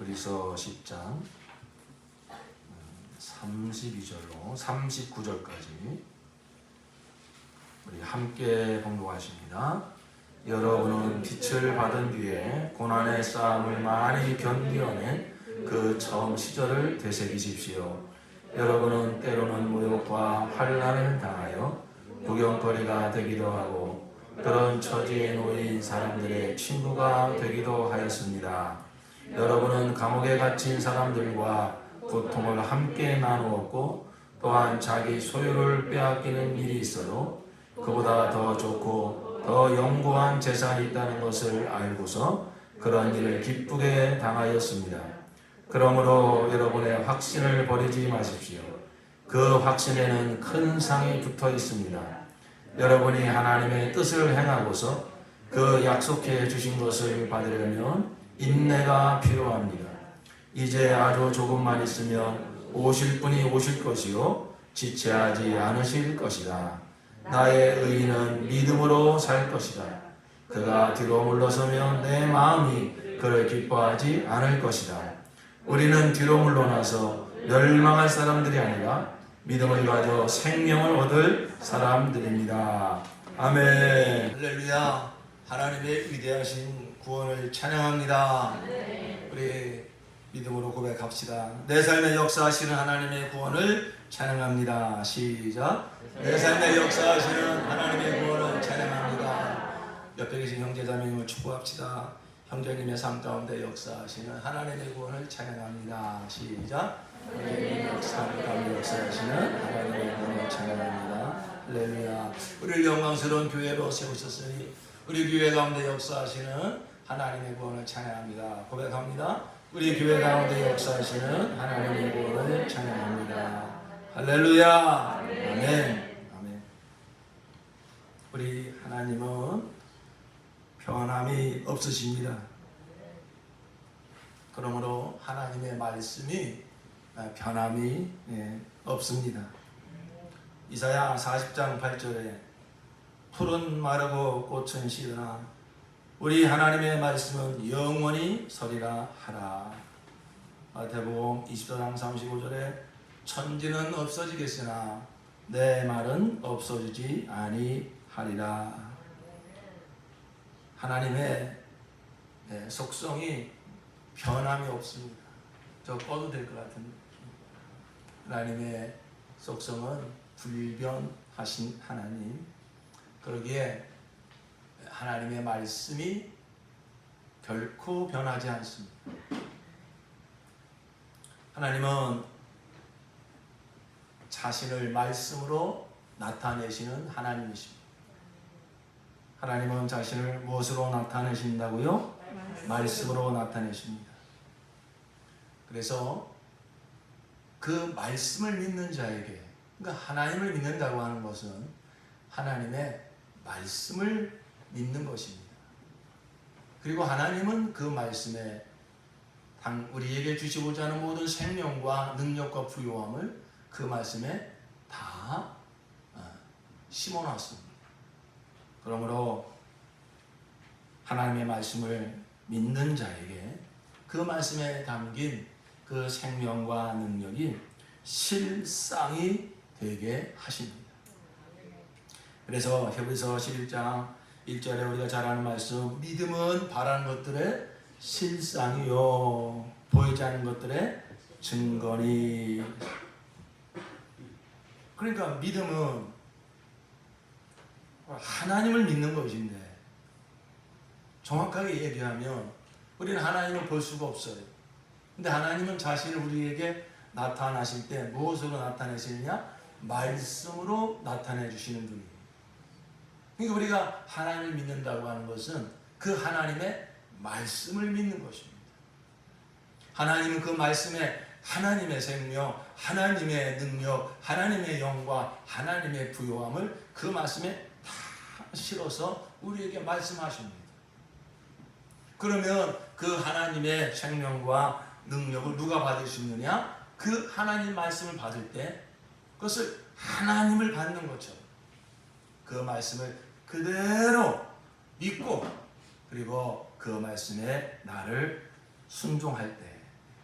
히브리서 10장 32절로 39절까지 우리 함께 봉독하십니다. 여러분은 빛을 받은 뒤에 고난의 싸움을 많이 견디어낸 그 처음 시절을 되새기십시오. 여러분은 때로는 모욕과 환난을 당하여 구경거리가 되기도 하고 그런 처지에 놓인 사람들의 친구가 되기도 하였습니다. 여러분은 감옥에 갇힌 사람들과 고통을 함께 나누었고 또한 자기 소유를 빼앗기는 일이 있어도 그보다 더 좋고 더 영구한 재산이 있다는 것을 알고서 그런 일을 기쁘게 당하였습니다. 그러므로 여러분의 확신을 버리지 마십시오. 그 확신에는 큰 상이 붙어 있습니다. 여러분이 하나님의 뜻을 행하고서 그 약속해 주신 것을 받으려면 인내가 필요합니다. 이제 아주 조금만 있으면 오실 분이 오실 것이요 지체하지 않으실 것이다. 나의 의인은 믿음으로 살 것이다. 그가 뒤로 물러서면 내 마음이 그를 기뻐하지 않을 것이다. 우리는 뒤로 물러나서 멸망할 사람들이 아니라 믿음을 가져 생명을 얻을 사람들입니다. 아멘. 할렐루야. 하나님의 위대하신 구원을 찬양합니다. 우리 믿음으로 고백합시다. 내 삶의 역사하시는 하나님의 구원을 찬양합니다. 시작. 내 삶의 역사하시는 하나님의 구원을 찬양합니다. 옆에 계신 형제자매님을 축복합시다. 형제님의 삶 가운데 역사하시는 하나님의 구원을 찬양합니다. 시작. 형제님의 가운데 역사하시는 하나님의 구원을 찬양합니다. 할렐루야. 우리를 영광스러운 교회로 세우셨으니 우리 교회 가운데 역사하시는 하나님의 구원을 찬양합니다. 고백합니다. 우리 교회 가운데 역사하시는 하나님의 구원을 찬양합니다. 할렐루야. 아멘. 아멘. 우리 하나님은 변함이 없으십니다. 그러므로 하나님의 말씀이 변함이 없습니다. 이사야 40장 8절에 풀은 마르고 꽃은 시드나 우리 하나님의 말씀은 영원히 서리라 하라. 마태복음 24장 35절에 천지는 없어지겠으나 내 말은 없어지지 아니하리라. 하나님의 속성이 변함이 없습니다. 저 꺼도 될 것 같은데 하나님의 속성은 불변하신 하나님. 그러기에 하나님의 말씀이 결코 변하지 않습니다. 하나님은 자신을 말씀으로 나타내시는 하나님이십니다. 하나님은 자신을 무엇으로 나타내신다고요? 말씀으로 나타내십니다. 그래서 그 말씀을 믿는 자에게, 그러니까 하나님을 믿는다고 하는 것은 하나님의 말씀을 믿는 것입니다. 그리고 하나님은 그 말씀에 우리에게 주시고자 하는 모든 생명과 능력과 부요함을 그 말씀에 다 심어놨습니다. 그러므로 하나님의 말씀을 믿는 자에게 그 말씀에 담긴 그 생명과 능력이 실상이 되게 하십니다. 그래서 히브리서 11장 1절에 우리가 잘 아는 말씀, 믿음은 바라는 것들의 실상이요 보이지 않는 것들의 증거니. 그러니까 믿음은 하나님을 믿는 것인데, 정확하게 얘기하면 우리는 하나님을 볼 수가 없어요. 근데 하나님은 자신을 우리에게 나타나실 때 무엇으로 나타내시느냐? 말씀으로 나타내 주시는 분이에요. 그러니까 우리가 하나님을 믿는다고 하는 것은 그 하나님의 말씀을 믿는 것입니다. 하나님은 그 말씀에 하나님의 생명, 하나님의 능력, 하나님의 영과 하나님의 부요함을 그 말씀에 다 실어서 우리에게 말씀하십니다. 그러면 그 하나님의 생명과 능력을 누가 받을 수 있느냐? 그 하나님 말씀을 받을 때 그것을 하나님을 받는 것처럼 그 말씀을 그대로 믿고 그리고 그 말씀에 나를 순종할 때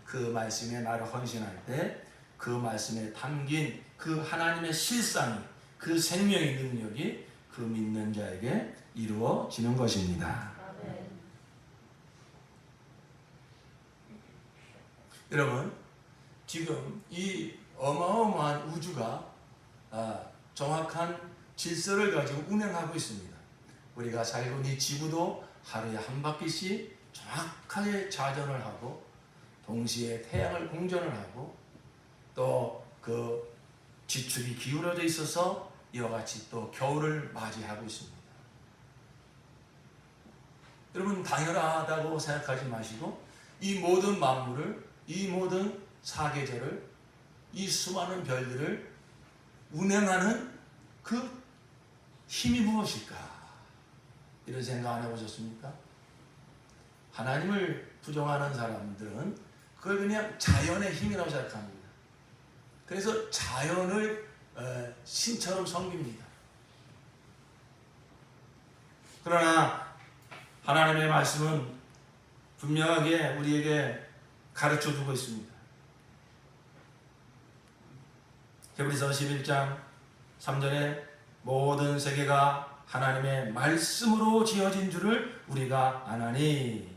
그 말씀에 나를 헌신할 때 그 말씀에 담긴 그 하나님의 실상이, 그 생명의 능력이 그 믿는 자에게 이루어지는 것입니다. 여러분, 지금 이 어마어마한 우주가 정확한 질서를 가지고 운행하고 있습니다. 우리가 살고 있는 이 지구도 하루에 한 바퀴씩 정확하게 자전을 하고 동시에 태양을 공전을 하고 또 그 지축이 기울어져 있어서 이와 같이 또 겨울을 맞이하고 있습니다. 여러분, 당연하다고 생각하지 마시고 이 모든 만물을, 이 모든 사계절을, 이 수많은 별들을 운행하는 그 힘이 무엇일까? 이런 생각 안 해보셨습니까? 하나님을 부정하는 사람들은 그걸 그냥 자연의 힘이라고 생각합니다. 그래서 자연을 신처럼 섬깁니다. 그러나 하나님의 말씀은 분명하게 우리에게 가르쳐 두고 있습니다. 히브리서 11장 3절에 모든 세계가 하나님의 말씀으로 지어진 줄을 우리가 아나니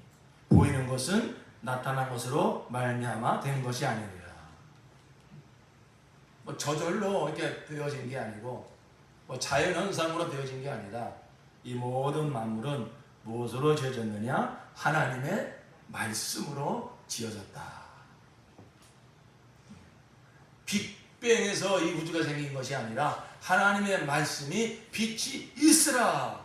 보이는 것은 나타난 것으로 말미암아 된 것이 아니니라. 뭐 저절로 이렇게 되어진 게 아니고 뭐 자연현상으로 되어진 게 아니라 이 모든 만물은 무엇으로 지어졌느냐? 하나님의 말씀으로 지어졌다. 빅뱅에서 이 우주가 생긴 것이 아니라 하나님의 말씀이 빛이 있으라.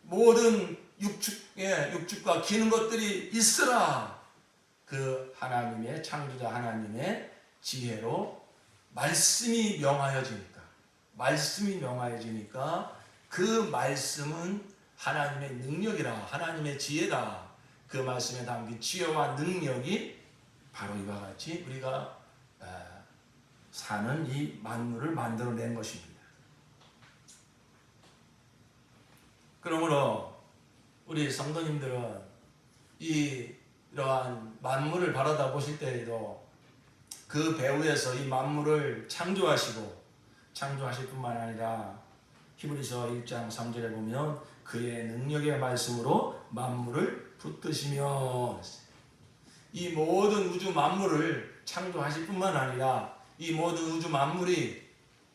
모든 육축과 기는 것들이 있으라. 그 하나님의 창조자 하나님의 지혜로 말씀이 명하여지니까 그 말씀은 하나님의 능력이라, 하나님의 지혜다. 그 말씀에 담긴 지혜와 능력이 바로 이와 같이 우리가 사는 이 만물을 만들어낸 것입니다. 그러므로 우리 성도님들은 이러한 만물을 바라다 보실 때에도 그 배후에서 이 만물을 창조하실 뿐만 아니라 히브리서 1장 3절에 보면 그의 능력의 말씀으로 만물을 붙드시며, 이 모든 우주 만물을 창조하실 뿐만 아니라 이 모든 우주 만물이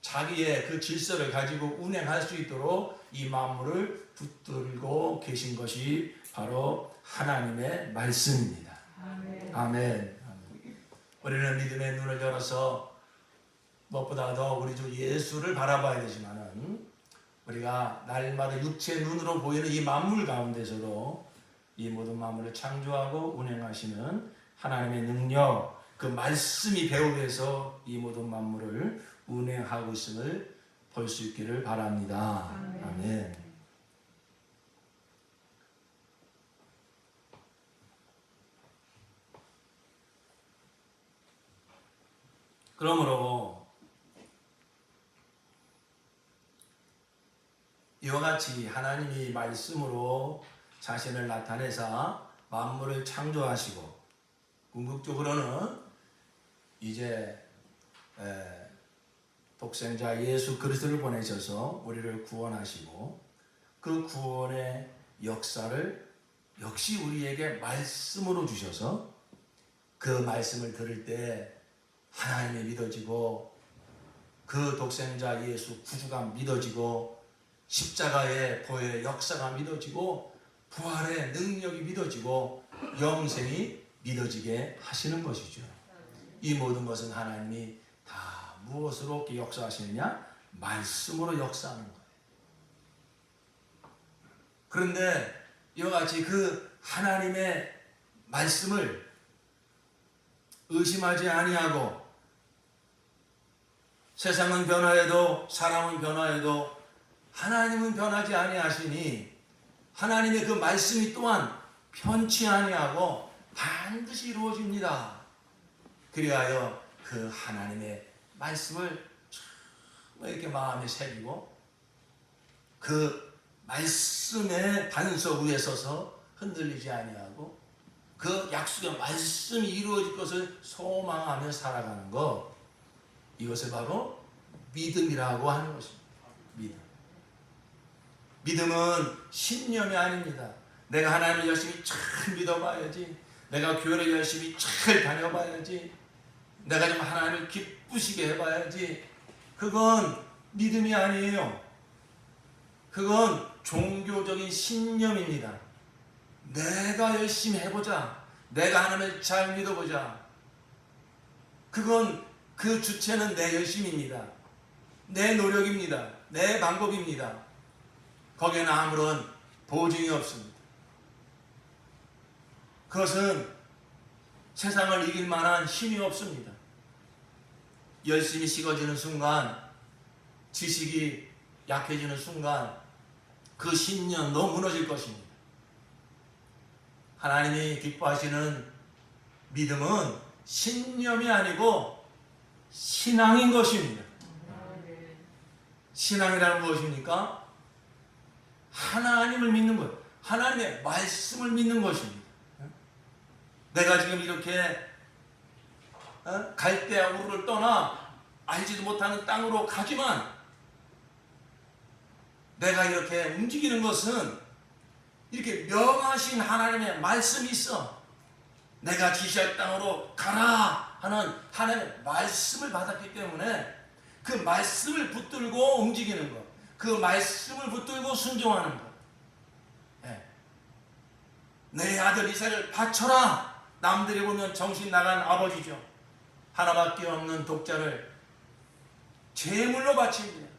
자기의 그 질서를 가지고 운행할 수 있도록 이 만물을 붙들고 계신 것이 바로 하나님의 말씀입니다. 아멘. 우리는 믿음의 눈을 열어서 무엇보다 더 우리 주 예수를 바라봐야 되지만은 우리가 날마다 육체의 눈으로 보이는 이 만물 가운데서도 이 모든 만물을 창조하고 운행하시는 하나님의 능력, 그 말씀이 배후에서 이 모든 만물을 운행하고 있음을 볼 수 있기를 바랍니다. 아멘. 그러므로 이와 같이 하나님이 말씀으로 자신을 나타내사 만물을 창조하시고 궁극적으로는 이제 독생자 예수 그리스도를 보내셔서 우리를 구원하시고 그 구원의 역사를 역시 우리에게 말씀으로 주셔서 그 말씀을 들을 때 하나님이 믿어지고 그 독생자 예수 구주가 믿어지고 십자가의 보혈의 역사가 믿어지고 부활의 능력이 믿어지고 영생이 믿어지게 하시는 것이죠. 이 모든 것은 하나님이 다 무엇으로 역사하시느냐? 말씀으로 역사하는 거예요. 그런데 이와 같이 그 하나님의 말씀을 의심하지 아니하고 세상은 변화해도 사람은 변화해도 하나님은 변하지 아니하시니 하나님의 그 말씀이 또한 변치 아니하고 반드시 이루어집니다. 그리하여 그 하나님의 말씀을 이렇게 마음에 새기고 그 말씀의 반석 위에 서서 흔들리지 아니하고 그 약속의 말씀이 이루어질 것을 소망하며 살아가는 것, 이것을 바로 믿음이라고 하는 것입니다. 믿음은 신념이 아닙니다. 내가 하나님을 열심히 잘 믿어봐야지, 내가 교회를 열심히 잘 다녀봐야지, 내가 좀 하나님을 기쁘시게 해봐야지, 그건 믿음이 아니에요. 그건 종교적인 신념입니다. 내가 열심히 해보자, 내가 하나님을 잘 믿어보자, 그건 그 주체는 내 열심입니다. 내 노력입니다. 내 방법입니다. 거기에는 아무런 보증이 없습니다. 그것은 세상을 이길 만한 힘이 없습니다. 열심히 식어지는 순간, 지식이 약해지는 순간 그 신념도 무너질 것입니다. 하나님이 기뻐하시는 믿음은 신념이 아니고 신앙인 것입니다. 신앙이라는 무엇입니까? 하나님을 믿는 것, 하나님의 말씀을 믿는 것입니다. 내가 지금 이렇게 갈대아 우르를 떠나 알지도 못하는 땅으로 가지만 내가 이렇게 움직이는 것은 이렇게 명하신 하나님의 말씀이 있어. 내가 지시할 땅으로 가라 하는 하나님의 말씀을 받았기 때문에 그 말씀을 붙들고 움직이는 것, 그 말씀을 붙들고 순종하는 것. 내 아들 이삭을 바쳐라. 남들이 보면 정신 나간 아버지죠. 하나밖에 없는 독자를 제물로 바칩니다.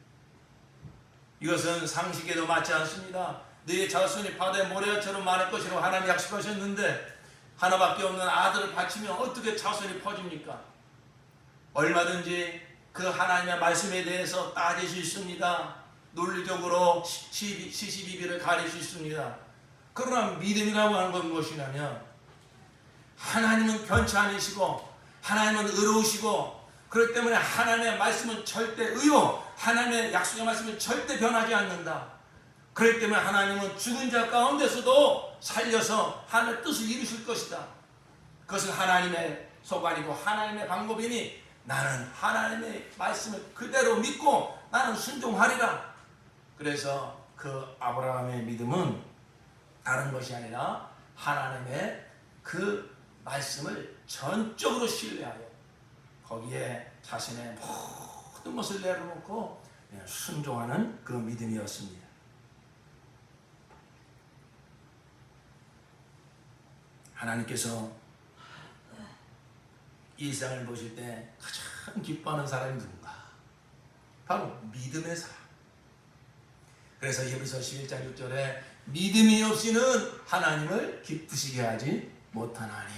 이것은 상식에도 맞지 않습니다. 네 자손이 바다의 모래처럼 많을 것이라고 하나님 약속하셨는데 하나밖에 없는 아들을 바치면 어떻게 자손이 퍼집니까? 얼마든지 그 하나님의 말씀에 대해서 따질 수 있습니다. 논리적으로 시시비비를 가릴 수 있습니다. 그러나 믿음이라고 하는 건 무엇이냐면 하나님은 변치 않으시고 하나님은 의로우시고 그렇기 때문에 하나님의 말씀은 절대 하나님의 약속의 말씀은 절대 변하지 않는다. 그렇기 때문에 하나님은 죽은 자 가운데서도 살려서 하나님의 뜻을 이루실 것이다. 그것은 하나님의 소관이고 하나님의 방법이니 나는 하나님의 말씀을 그대로 믿고 나는 순종하리라. 그래서 그 아브라함의 믿음은 다른 것이 아니라 하나님의 그 말씀을 전적으로 신뢰하여 거기에 자신의 모든 것을 내려놓고 순종하는 그 믿음이었습니다. 하나님께서 이 세상을 보실 때 가장 기뻐하는 사람이 누군가? 바로 믿음의 사람. 그래서 히브리서 11장 6절에 믿음이 없이는 하나님을 기쁘시게 하지 못하나니.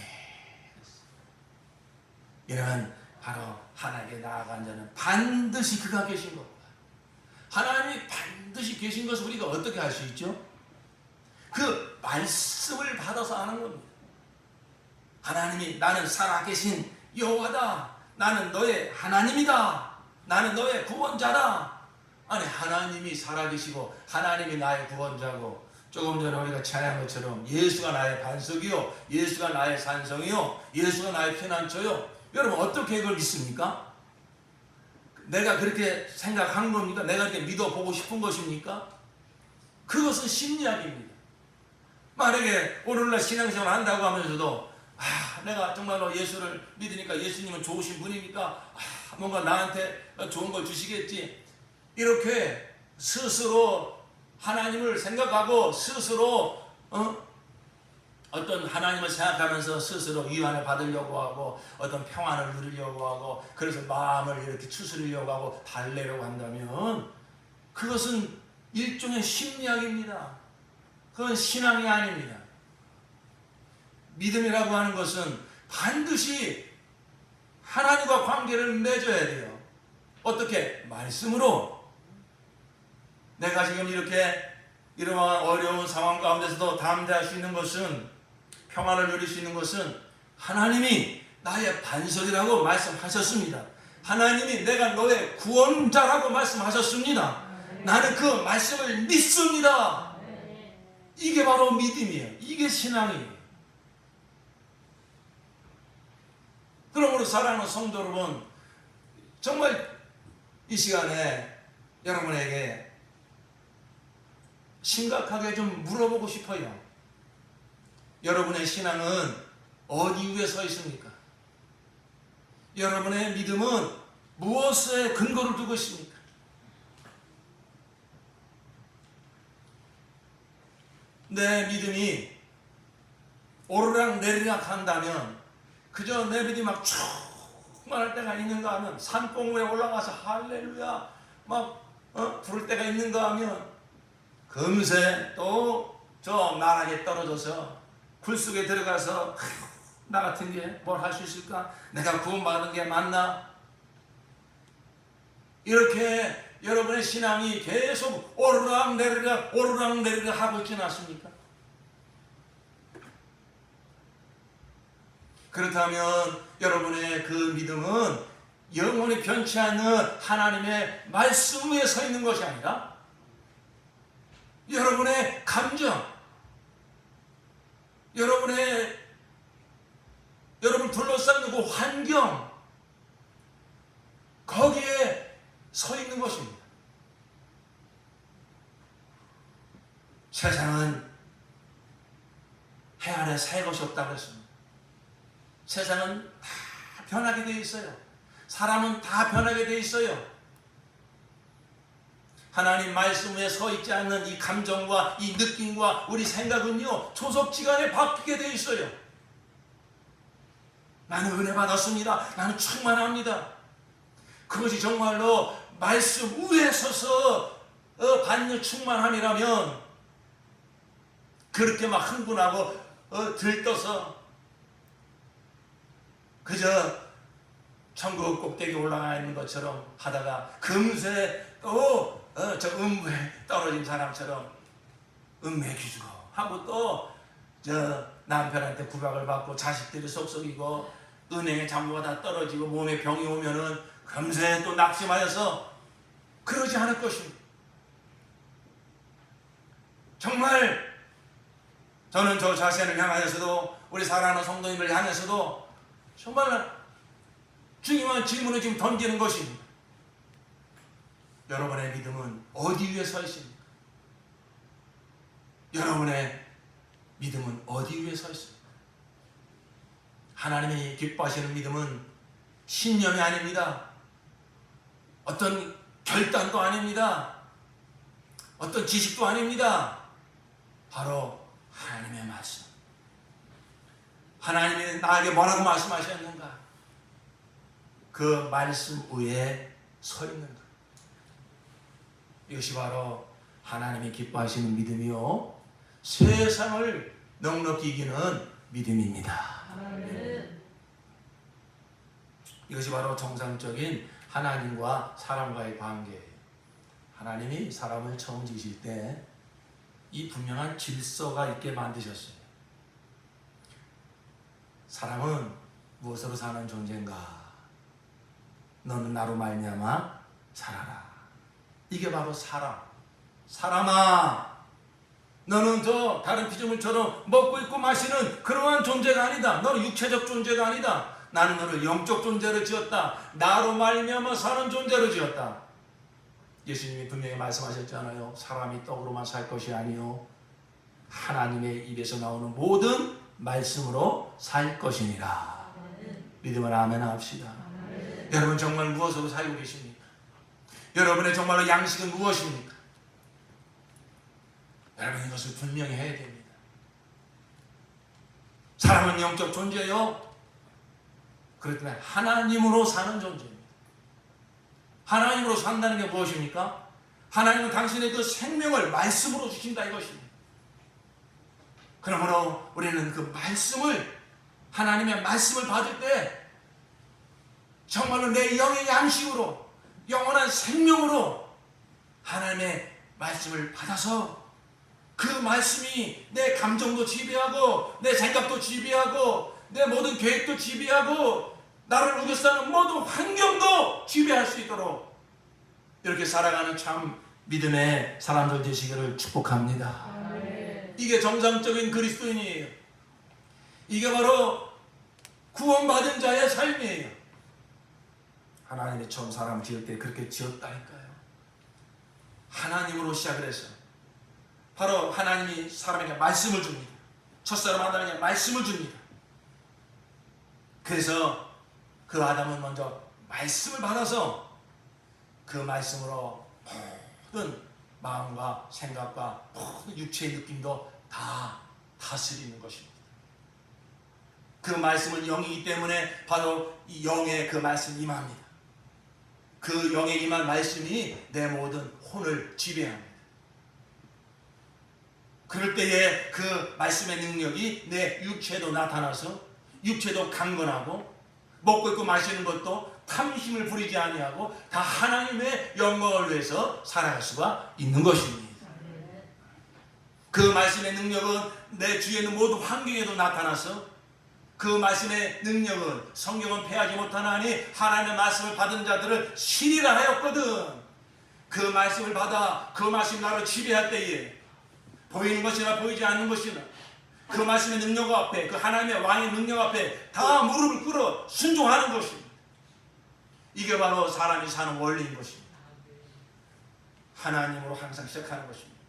이러면 바로 하나님께 나아간 자는 반드시 그가 계신 겁니다. 하나님이 반드시 계신 것을 우리가 어떻게 알 수 있죠? 그 말씀을 받아서 아는 겁니다. 하나님이 나는 살아계신 여호와다. 나는 너의 하나님이다. 나는 너의 구원자다. 아니 하나님이 살아계시고 하나님이 나의 구원자고 조금 전에 우리가 찬양한 것처럼 예수가 나의 반석이요 예수가 나의 산성이요 예수가 나의 피난처요. 여러분 어떻게 그걸 믿습니까? 내가 그렇게 생각한 겁니까? 내가 이렇게 믿어보고 싶은 것입니까? 그것은 심리학입니다. 만약에 오늘날 신앙생활 한다고 하면서도 내가 정말로 예수를 믿으니까 예수님은 좋으신 분이니까 뭔가 나한테 좋은 걸 주시겠지. 이렇게 스스로 하나님을 생각하고 스스로 어떤 하나님을 생각하면서 스스로 위안을 받으려고 하고 어떤 평안을 누리려고 하고 그래서 마음을 이렇게 추스리려고 하고 달래려고 한다면 그것은 일종의 심리학입니다. 그건 신앙이 아닙니다. 믿음이라고 하는 것은 반드시 하나님과 관계를 맺어야 돼요. 어떻게? 말씀으로. 내가 지금 이렇게 이러한 어려운 상황 가운데서도 담대할 수 있는 것은 평안을 누릴 수 있는 것은 하나님이 나의 반석이라고 말씀하셨습니다. 하나님이 내가 너의 구원자라고 말씀하셨습니다. 나는 그 말씀을 믿습니다. 이게 바로 믿음이에요. 이게 신앙이에요. 그러므로 사랑하는 성도 여러분, 정말 이 시간에 여러분에게 심각하게 좀 물어보고 싶어요. 여러분의 신앙은 어디 위에 서 있습니까? 여러분의 믿음은 무엇에 근거를 두고 있습니까? 내 믿음이 오르락 내리락 한다면, 그저 내 믿음이 막 충만할 때가 있는가 하면, 산봉우에 올라가서 할렐루야 막 부를 때가 있는가 하면, 금세 또 저 나락에 떨어져서 굴 속에 들어가서 나 같은 게 뭘 할 수 있을까? 내가 구원받은 게 맞나? 이렇게 여러분의 신앙이 계속 오르락 내리락 하고 있지 않습니까? 그렇다면 여러분의 그 믿음은 영원히 변치 않는 하나님의 말씀 위에 서 있는 것이 아니라 여러분의 감정, 여러분을 둘러싼 그 환경, 거기에 서 있는 것입니다. 세상은 해 아래 새 것이 없다고 했습니다. 세상은 다 변하게 되어 있어요. 사람은 다 변하게 되어 있어요. 하나님 말씀 위에 서 있지 않는 이 감정과 이 느낌과 우리 생각은요, 초속지간에 바뀌게 되어 있어요. 나는 은혜 받았습니다. 나는 충만합니다. 그것이 정말로 말씀 위에 서서 받는 충만함이라면, 그렇게 막 흥분하고 들떠서 그저 천국 꼭대기 올라가 있는 것처럼 하다가 금세 또 저 음부에 떨어진 사람처럼 음매 기주고 하고, 또 저 남편한테 구박을 받고 자식들이 속썩이고 은행에 잔고가 다 떨어지고 몸에 병이 오면은 금세 또 낙심하여서 그러지 않을 것입니다. 정말 저는 저 자신을 향하여서도, 우리 사랑하는 성도님을 향해서도 정말 중요한 질문을 지금 던지는 것입니다. 여러분의 믿음은 어디 위에 서 있습니까? 여러분의 믿음은 어디 위에 서 있습니까? 하나님이 기뻐하시는 믿음은 신념이 아닙니다. 어떤 결단도 아닙니다. 어떤 지식도 아닙니다. 바로 하나님의 말씀. 하나님이 나에게 뭐라고 말씀하셨는가? 그 말씀 위에 서 있는 것. 이것이 바로 하나님이 기뻐하시는 믿음이요, 세상을 넉넉히 이기는 믿음입니다. 이것이 바로 정상적인 하나님과 사람과의 관계예요. 하나님이 사람을 처음 지으실 때 이 분명한 질서가 있게 만드셨어요. 사람은 무엇으로 사는 존재인가? 너는 나로 말미암아 살아라. 이게 바로 사람. 사람아, 너는 저 다른 피조물처럼 먹고 있고 마시는 그러한 존재가 아니다. 너는 육체적 존재가 아니다. 나는 너를 영적 존재로 지었다. 나로 말미암아 사는 존재로 지었다. 예수님이 분명히 말씀하셨잖아요. 사람이 떡으로만 살 것이 아니요, 하나님의 입에서 나오는 모든 말씀으로 살 것이니라. 믿음을 아멘 합시다. 여러분 정말 무엇으로 살고 계십니까? 여러분의 정말로 양식은 무엇입니까? 여러분 이것을 분명히 해야 됩니다. 사람은 영적 존재요, 그렇기 때문에 하나님으로 사는 존재입니다. 하나님으로 산다는 게 무엇입니까? 하나님은 당신의 그 생명을 말씀으로 주신다 이것입니다. 그러므로 우리는 그 말씀을, 하나님의 말씀을 받을 때 정말로 내 영의 양식으로, 영원한 생명으로 하나님의 말씀을 받아서 그 말씀이 내 감정도 지배하고 내 생각도 지배하고 내 모든 계획도 지배하고 나를 우겨싸는 모든 환경도 지배할 수 있도록 이렇게 살아가는 참 믿음의 사람들 되시기를 축복합니다. 이게 정상적인 그리스도인이에요. 이게 바로 구원받은 자의 삶이에요. 하나님이 처음 사람을 지을 때 그렇게 지었다니까요. 하나님으로 시작을 해서 바로 하나님이 사람에게 말씀을 줍니다. 첫사람 아담에게 말씀을 줍니다. 그래서 그 아담은 먼저 말씀을 받아서 그 말씀으로 모든 마음과 생각과 모든 육체의 느낌도 다 다스리는 것입니다. 그 말씀은 영이기 때문에 바로 이 영의 그 말씀이 임합니다. 그 영의 임한 말씀이 내 모든 혼을 지배합니다. 그럴 때에 그 말씀의 능력이 내 육체도 나타나서 육체도 강건하고 먹고 있고 마시는 것도 탐심을 부리지 아니하고 다 하나님의 영광을 위해서 살아갈 수가 있는 것입니다. 그 말씀의 능력은 내 주위에 있는 모든 환경에도 나타나서 그 말씀의 능력은 성경은 패하지 못하나니 하나님의 말씀을 받은 자들을 시리라 하였거든. 그 말씀을 받아 그 말씀이 나를 지배할 때에 보이는 것이나 보이지 않는 것이나 그 말씀의 능력 앞에 그 하나님의 왕의 능력 앞에 다 무릎을 꿇어 순종하는 것입니다. 이게 바로 사람이 사는 원리인 것입니다. 하나님으로 항상 시작하는 것입니다.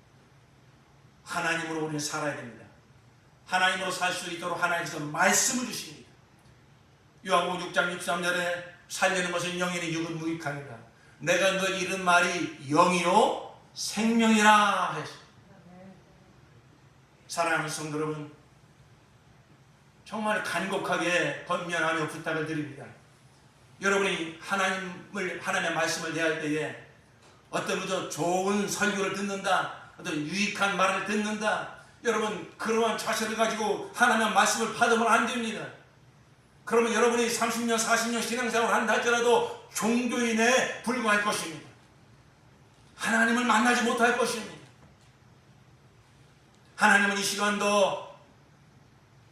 하나님으로 우리는 살아야 됩니다. 하나님으로 살 수 있도록 하나님께서 말씀을 주십니다. 요한복음 6장 63절에 살려는 것은 영이니 육은 무익하니라. 내가 너에게 이른 말이 영이요 생명이라 했습니다. 사랑하는 성도 여러분, 정말 간곡하게 권면하며 부탁을 드립니다. 여러분이 하나님의 말씀을 대할 때에 어떤 그저 좋은 설교를 듣는다, 어떤 유익한 말을 듣는다, 여러분 그러한 자세를 가지고 하나님의 말씀을 받으면 안 됩니다. 그러면 여러분이 30년 40년 신앙생활을 한다 할지라도 종교인에 불과할 것입니다. 하나님을 만나지 못할 것입니다. 하나님은 이 시간도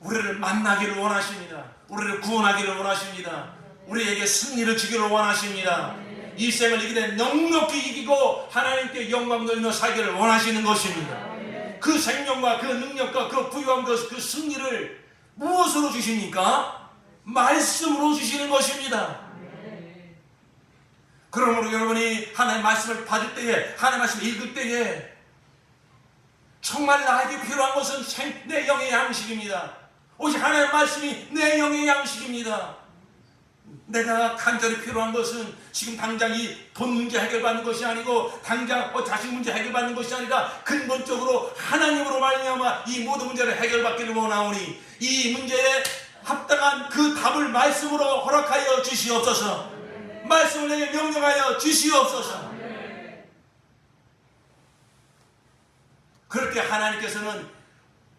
우리를 만나기를 원하십니다. 우리를 구원하기를 원하십니다. 우리에게 승리를 주기를 원하십니다. 이 생을 이기되 넉넉히 이기고 하나님께 영광 돌리며 살기를 원하시는 것입니다. 그 생명과 그 능력과 그 부유한 그 승리를 무엇으로 주십니까? 말씀으로 주시는 것입니다. 그러므로 여러분이 하나님의 말씀을 받을 때에, 하나님의 말씀을 읽을 때에 정말 나에게 필요한 것은 내 영의 양식입니다. 오직 하나님의 말씀이 내 영의 양식입니다. 내가 간절히 필요한 것은 지금 당장 이 돈 문제 해결받는 것이 아니고 당장 자식 문제 해결받는 것이 아니라 근본적으로 하나님으로 말미암아 이 모든 문제를 해결받기를 원하오니 이 문제에 합당한 그 답을 말씀으로 허락하여 주시옵소서. 말씀을 내게 명령하여 주시옵소서. 그럴 때 하나님께서는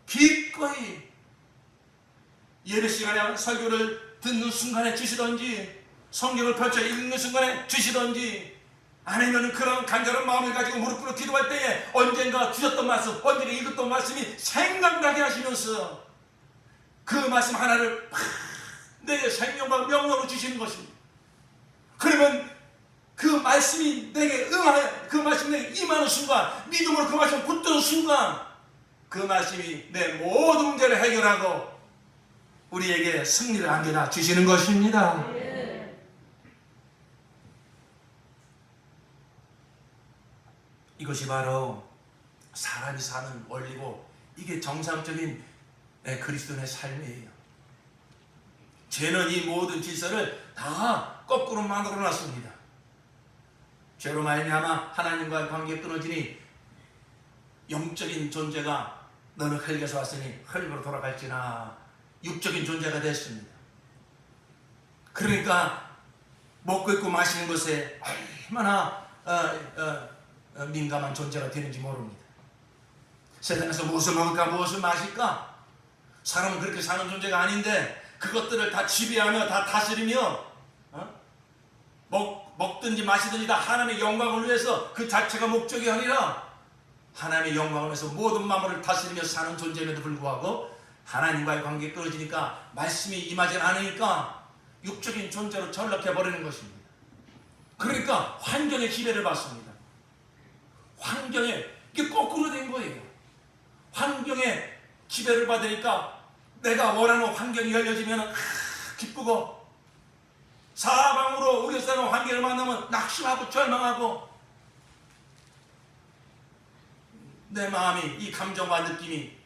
기꺼이 예배 시간에 설교를 듣는 순간에 주시던지 성경을 펼쳐 읽는 순간에 주시던지 아니면 그런 간절한 마음을 가지고 무릎 꿇어 기도할 때에 언젠가 주셨던 말씀, 언젠가 읽었던 말씀이 생각나게 하시면서 그 말씀 하나를 내게 생명과 명령으로 주시는 것입니다. 그러면 그 말씀이 내게 응하여 그 말씀이 내게 임하는 순간, 믿음으로 그 말씀을 붙드는 순간 그 말씀이 내 모든 문제를 해결하고 우리에게 승리를 안겨다 주시는 것입니다. 이것이 바로 사람이 사는 원리고 이게 정상적인 그리스도인의 삶이에요. 죄는 이 모든 질서를 다 거꾸로 만들어 놨습니다. 죄로 말미암아 하나님과의 관계가 끊어지니 영적인 존재가 너는 흙에서 왔으니 흙으로 돌아갈지나 육적인 존재가 됐습니다. 그러니까 먹고 있고 마시는 것에 얼마나 민감한 존재가 되는지 모릅니다. 세상에서 무엇을 먹을까 무엇을 마실까, 사람은 그렇게 사는 존재가 아닌데 그것들을 다 지배하며 다 다스리며 먹든지 마시든지 다 하나님의 영광을 위해서 그 자체가 목적이 아니라 하나님의 영광을 위해서 모든 마음을 다스리며 사는 존재임에도 불구하고 하나님과의 관계가 끊어지니까 말씀이 임하지 않으니까 육적인 존재로 전락해버리는 것입니다. 그러니까 환경의 지배를 받습니다. 환경에 이게 거꾸로 된 거예요. 환경에 지배를 받으니까 내가 원하는 환경이 열려지면 기쁘고, 사방으로 우겨싸는 환경을 만나면 낙심하고 절망하고, 내 마음이, 이 감정과 느낌이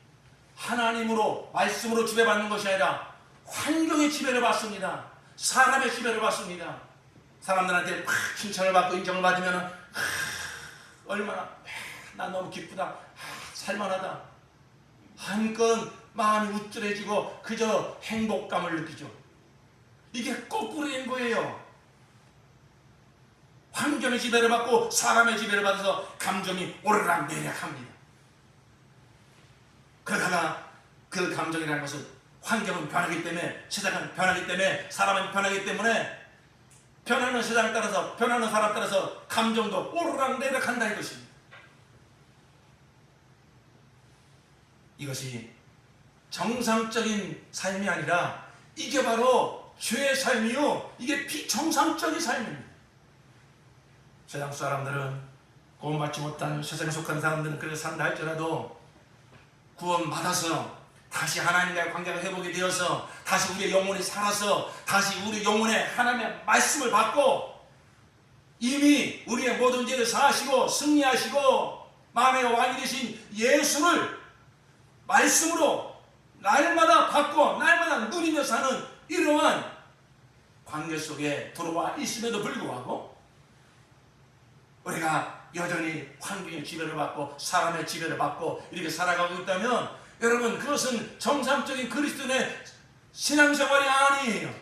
하나님으로, 말씀으로 지배받는 것이 아니라 환경의 지배를 받습니다. 사람의 지배를 받습니다. 사람들한테 막 칭찬을 받고 인정을 받으면 얼마나 나 너무 기쁘다, 살만하다, 한껏 마음이 우쭐해지고 그저 행복감을 느끼죠. 이게 거꾸로인 거예요. 환경의 지배를 받고 사람의 지배를 받아서 감정이 오르락 내리락합니다. 그러다가 그 감정이라는 것은, 환경은 변하기 때문에, 세상은 변하기 때문에, 사람은 변하기 때문에, 변하는 세상 따라서, 변하는 사람 따라서 감정도 오르락 내리락한다 이것입니다. 이것이 정상적인 삶이 아니라 이게 바로 죄의 삶이요, 이게 비정상적인 삶입니다. 세상 사람들은, 구원받지 못한 세상에 속한 사람들은 그래서 산다 할지라도 구원받아서 다시 하나님과의 관계가 회복이 되어서 다시 우리의 영혼이 살아서 다시 우리 영혼에 하나님의 말씀을 받고 이미 우리의 모든 죄를 사하시고 승리하시고 마음의 왕이 되신 예수를 말씀으로 날마다 받고 날마다 누리며 사는 이러한 관계 속에 들어와 있음에도 불구하고 우리가 여전히 환경의 지배를 받고 사람의 지배를 받고 이렇게 살아가고 있다면, 여러분, 그것은 정상적인 그리스도인의 신앙생활이 아니에요.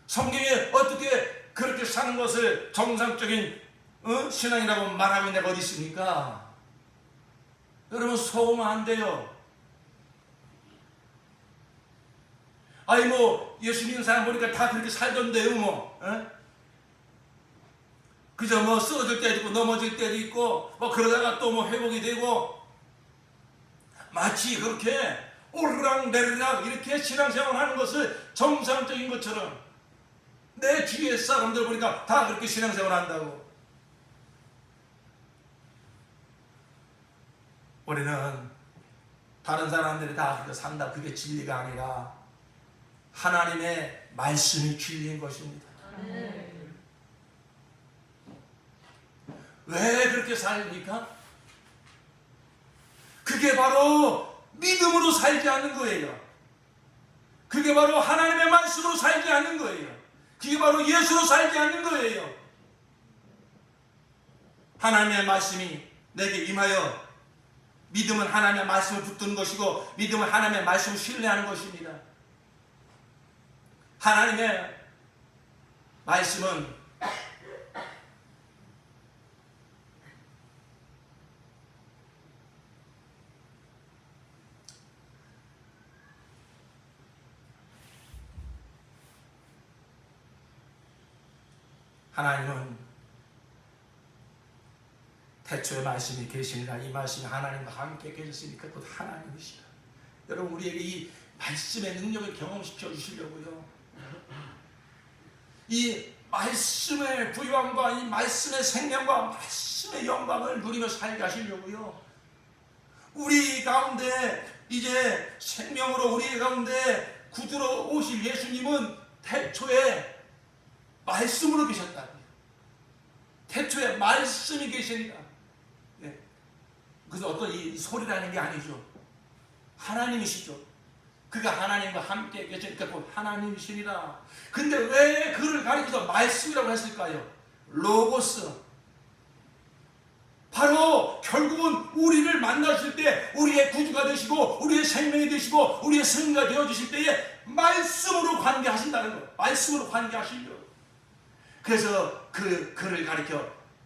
성경에 어떻게 그렇게 사는 것을 정상적인 신앙이라고 말하고 있는 데가 어디 있습니까? 여러분, 속으면 안 돼요. 아니 예수 믿는 사람 보니까 다 그렇게 살던데요, 그저 쓰러질 때도 있고 넘어질 때도 있고 그러다가 또 회복이 되고, 마치 그렇게 오르락 내리락 이렇게 신앙생활 하는 것을 정상적인 것처럼, 내 주위의 사람들 보니까 다 그렇게 신앙생활 한다고. 우리는 다른 사람들이 다 그렇게 산다, 그게 진리가 아니라 하나님의 말씀이 진리인 것입니다. 왜 그렇게 살입니까? 그게 바로 믿음으로 살지 않는 거예요. 그게 바로 하나님의 말씀으로 살지 않는 거예요. 그게 바로 예수로 살지 않는 거예요. 하나님의 말씀이 내게 임하여, 믿음은 하나님의 말씀을 붙드는 것이고 믿음은 하나님의 말씀을 신뢰하는 것입니다. 하나님의 말씀은 하나님은 태초에 말씀이 계시니라, 이 말씀이 하나님과 함께 계셨으니까 곧 하나님이시라. 여러분, 우리에게 이 말씀의 능력을 경험시켜 주시려고요. 이 말씀의 부유함과 이 말씀의 생명과 말씀의 영광을 누리며 살게 하시려고요. 우리 가운데 이제 생명으로 우리 가운데 구주로 오실 예수님은 태초에 말씀으로 계셨다. 태초에 말씀이 계시니라. 네. 그래서 어떤 이 소리라는 게 아니죠. 하나님이시죠. 그가 하나님과 함께 계시니까 곧 하나님이시니라. 근데 왜 그를 가리켜서 말씀이라고 했을까요? 로고스. 바로 결국은 우리를 만나실 때 우리의 구주가 되시고 우리의 생명이 되시고 우리의 승리가 되어주실 때에 말씀으로 관계하신다는 거예요. 말씀으로 관계하시려. 그래서 그를 가리켜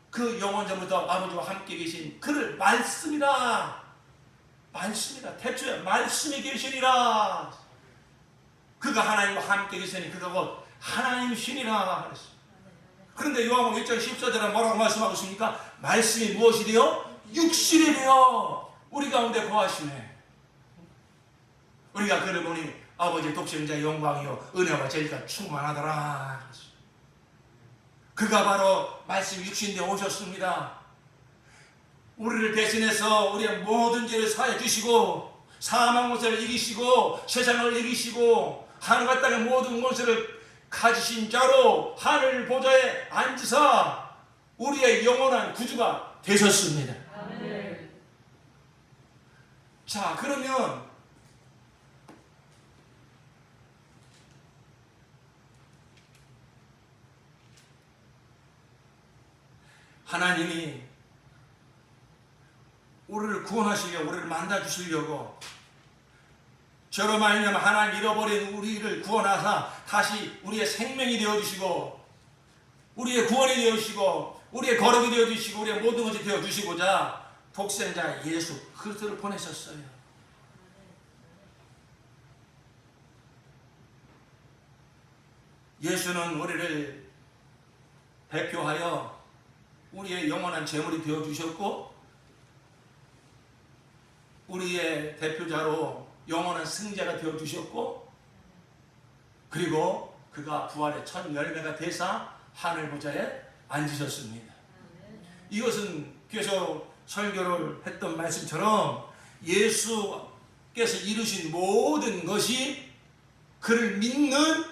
그 영원전부터 아버지와 함께 계신 그를 말씀이라. 말씀이라. 태초에 말씀이 계시니라. 그가 하나님과 함께 계시니 그가 곧 하나님이시니라 그랬어요. 그런데 요한복음 1장 14절에 뭐라고 말씀하고 있습니까? 말씀이 무엇이 되어? 육신이 되어 우리 가운데 거하시네. 우리가 그를 보니 아버지의 독생자의 영광이요 은혜와 진리가 충만하더라. 그가 바로 말씀 육신되어 오셨습니다. 우리를 대신해서 우리의 모든 죄를 사해 주시고 사망 못을 이기시고 세상을 이기시고 하늘과 땅의 모든 것을 가지신 자로 하늘 보좌에 앉으사 우리의 영원한 구주가 되셨습니다. 아멘. 자, 그러면 하나님이 우리를 구원하시려고, 우리를 만나주시려고 저로 말미암아 하나님 잃어버린 우리를 구원하사 다시 우리의 생명이 되어주시고 우리의 구원이 되어주시고 우리의 거룩이 되어주시고 우리의 모든 것이 되어주시고자 독생자 예수 그리스도를 보내셨어요. 예수는 우리를 대표하여 우리의 영원한 제물이 되어주셨고 우리의 대표자로 영원한 승자가 되어주셨고 그리고 그가 부활의 첫 열매가 되사 하늘 보좌에 앉으셨습니다. 이것은 계속 설교를 했던 말씀처럼 예수께서 이루신 모든 것이 그를 믿는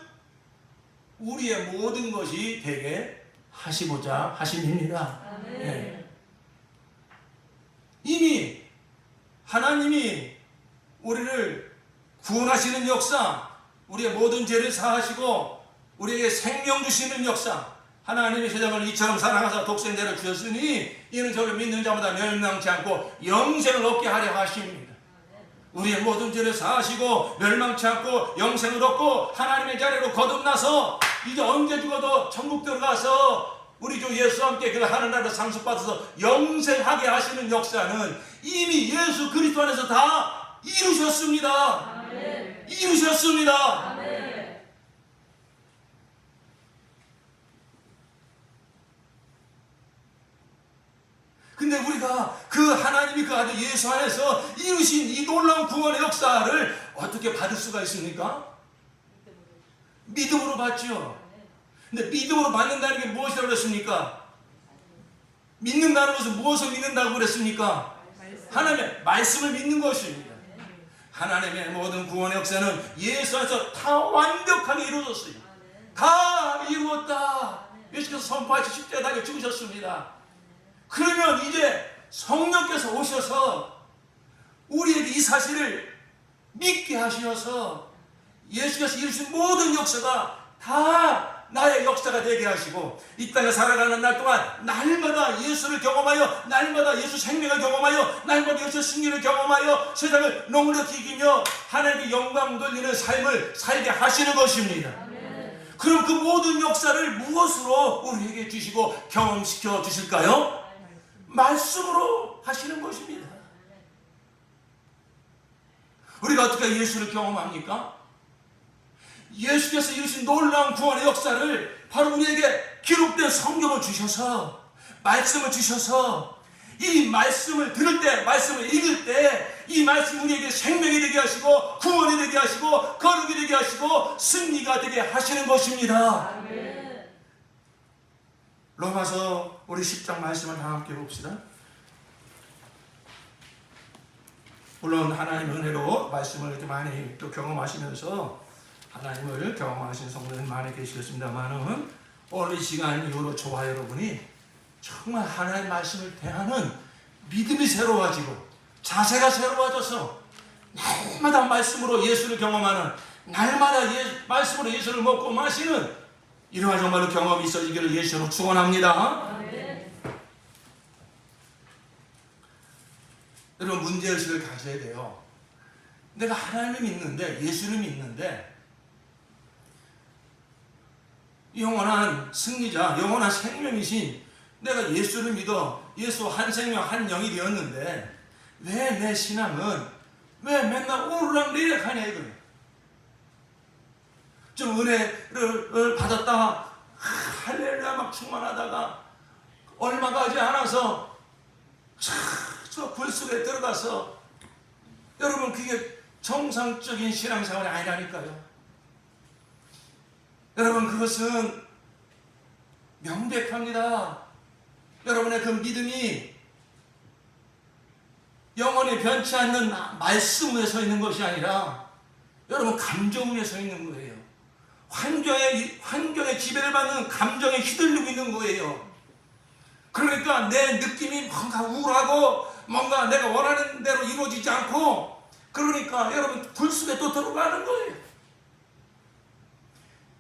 우리의 모든 것이 되게 하시고자 하심입니다. 네. 이미 하나님이 우리를 구원하시는 역사, 우리의 모든 죄를 사하시고 우리에게 생명 주시는 역사, 하나님이 세상을 이처럼 사랑하사 독생자를 주셨으니 이는 저를 믿는 자마다 멸망치 않고 영생을 얻게 하려 하십니다. 우리의 모든 죄를 사하시고 멸망치 않고 영생을 얻고 하나님의 자리로 거듭나서 이제 언제 죽어도 천국 들어가서 우리 주 예수와 함께 그 하늘나라 상속받아서 영생하게 하시는 역사는 이미 예수 그리스도 안에서 다 이루셨습니다. 아멘. 이루셨습니다. 아멘. 근데 우리가 그 하나님이 그 아들 예수 안에서 이루신 이 놀라운 구원의 역사를 어떻게 받을 수가 있습니까? 믿음으로 받죠. 근데 믿음으로 받는다는 게 무엇이라고 그랬습니까? 믿는다는 것은 무엇을 믿는다고 그랬습니까? 하나님의 말씀을 믿는 것입니다. 하나님의 모든 구원의 역사는 예수 안에서 다 완벽하게 이루어졌어요. 다 이루었다. 예수께서 선포하시 십자가 달려 죽으셨습니다. 그러면 이제 성령께서 오셔서 우리에게 이 사실을 믿게 하시어서 예수께서 이루신 모든 역사가 다 나의 역사가 되게 하시고 이 땅에 살아가는 날 동안 날마다 예수를 경험하여 날마다 예수 생명을 경험하여 날마다 예수 승리를 경험하여 세상을 넉넉히 이기며 하나님의 영광 돌리는 삶을 살게 하시는 것입니다. 아멘. 그럼 그 모든 역사를 무엇으로 우리에게 주시고 경험시켜 주실까요? 말씀으로 하시는 것입니다. 우리가 어떻게 예수를 경험합니까? 예수께서 이루신 놀라운 구원의 역사를 바로 우리에게 기록된 성경을 주셔서 말씀을 주셔서 이 말씀을 들을 때 말씀을 읽을 때 이 말씀이 우리에게 생명이 되게 하시고 구원이 되게 하시고 거룩이 되게 하시고 승리가 되게 하시는 것입니다. 아멘. 로마서 우리 10장 말씀을 다 함께 봅시다. 물론 하나님의 은혜로 말씀을 이렇게 많이 또 경험하시면서 하나님을 경험하신 성도들 많이 계시겠습니다만은 오늘 이 시간 이후로 저와 여러분이 정말 하나님의 말씀을 대하는 믿음이 새로워지고 자세가 새로워져서 날마다 말씀으로 예수를 경험하는 날마다 말씀으로 예수를 먹고 마시는 이러한 정말로 경험이 있어지기를 예수로 축원합니다. 아멘. 여러분 문제의식을 가져야 돼요. 내가 하나님을 믿는데 예수를 믿는데 영원한 승리자 영원한 생명이신 내가 예수를 믿어 예수 한 생명 한 영이 되었는데 왜 내 신앙은 왜 맨날 오르락내리락 하냐 이거예요. 좀 은혜를 받았다가 할렐루야 막 충만하다가 얼마 가지 않아서 저 불 속에 들어가서 여러분 그게 정상적인 신앙생활이 아니라니까요. 여러분 그것은 명백합니다. 여러분의 그 믿음이 영원히 변치 않는 말씀 위에 서 있는 것이 아니라 여러분 감정 위에 서 있는 거예요. 환경에 지배를 받는 감정에 휘둘리고 있는 거예요. 그러니까 내 느낌이 뭔가 우울하고 뭔가 내가 원하는 대로 이루어지지 않고, 그러니까 여러분 불 속에 또 들어가는 거예요.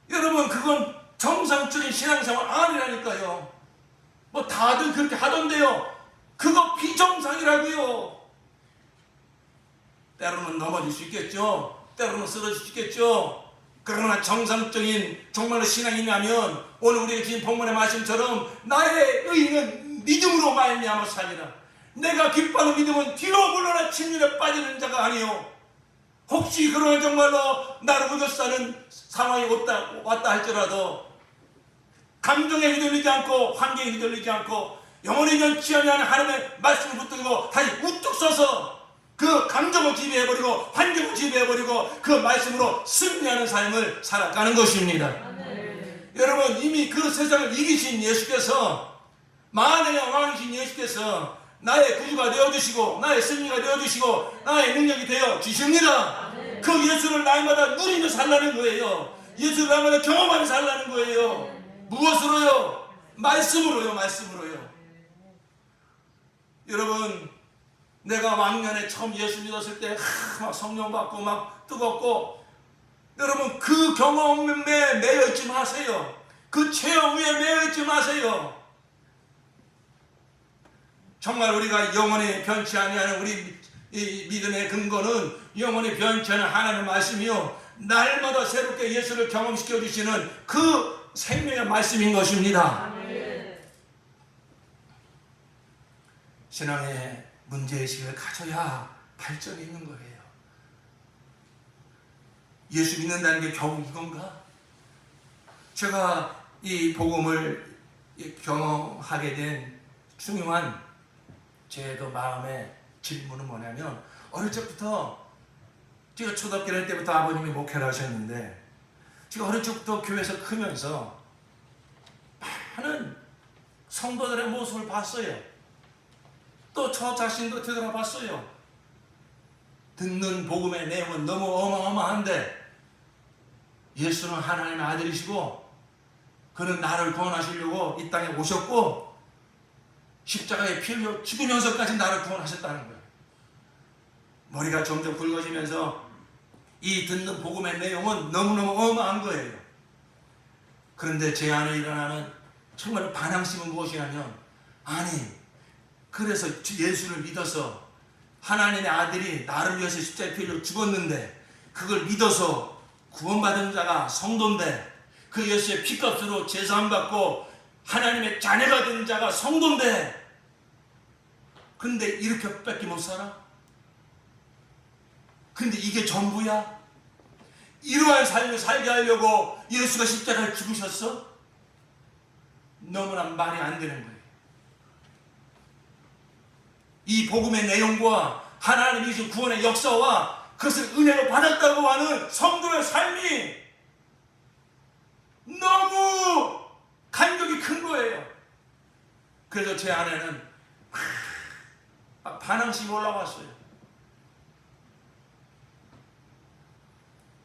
여러분 그건 정상적인 신앙생활 아니라니까요. 뭐 다들 그렇게 하던데요. 그거 비정상이라고요. 때로는 넘어질 수 있겠죠. 때로는 쓰러질 수 있겠죠. 그러나 정상적인 정말로 신앙이라면 오늘 우리가 지금 본문의 말씀처럼 나의 의인은 믿음으로 말미암아 살리라. 내가 기뻐하는 믿음은 뒤로 물러나 침륜에 빠지는 자가 아니요. 혹시 그러나 정말로 나를 의젓사는 상황이 왔다 할지라도 감정에 휘둘리지 않고 환경에 휘둘리지 않고 영원히 변치 아니하는 하나님의 말씀을 붙들고 다시 우뚝 서서 그 감정을 지배해버리고 환경을 지배해버리고 그 말씀으로 승리하는 삶을 살아가는 것입니다. 여러분 이미 그 세상을 이기신 예수께서, 만왕의 왕이신 예수께서 나의 구주가 되어주시고 나의 승리가 되어주시고 나의 능력이 되어주십니다. 그 예수를 날마다 누리며 살라는 거예요. 예수를 날마다 경험하며 살라는 거예요. 무엇으로요? 말씀으로요. 말씀으로요. 여러분 내가 왕년에 처음 예수 믿었을 때 막 성령 받고 막 뜨겁고, 여러분 그 경험에 매여 있지 마세요. 그 체험 위에 매여 있지 마세요. 정말 우리가 영원히 변치 아니하는 우리 이 믿음의 근거는 영원히 변치 않은 하나님의 말씀이요, 날마다 새롭게 예수를 경험시켜 주시는 그 생명의 말씀인 것입니다. 신앙의 문제의식을 가져야 발전이 있는 거예요. 예수 믿는다는 게 겨우 이건가? 제가 이 복음을 경험하게 된 중요한 제도 마음의 질문은 뭐냐면, 어릴 적부터 제가 초등학교 다닐 때부터 아버님이 목회를 하셨는데 제가 어릴 적부터 교회에서 크면서 많은 성도들의 모습을 봤어요. 또 저 자신도 되돌아봤어요. 듣는 복음의 내용은 너무 어마어마한데 예수는 하나님의 아들이시고 그는 나를 구원하시려고 이 땅에 오셨고 십자가에 피 흘려 죽으면서까지 나를 구원하셨다는 거예요. 머리가 점점 굵어지면서 이 듣는 복음의 내용은 너무너무 어마한 거예요. 그런데 제 안에 일어나는 정말 반항심은 무엇이냐면, 아니 그래서 예수를 믿어서 하나님의 아들이 나를 위해서 십자가에 피 흘려 죽었는데 그걸 믿어서 구원받은 자가 성도인데, 그 예수의 피값으로 제사함 받고 하나님의 자녀가 된 자가 성도인데, 근데 이렇게 밖에 못 살아? 근데 이게 전부야? 이러한 삶을 살게 하려고 예수가 십자가에 죽으셨어? 너무나 말이 안 되는 거예요. 이 복음의 내용과 하나님이 주신 구원의 역사와 그것을 은혜로 받았다고 하는 성도의 삶이 너무 간격이 큰 거예요. 그래서 제 안에는 반항심이 올라왔어요.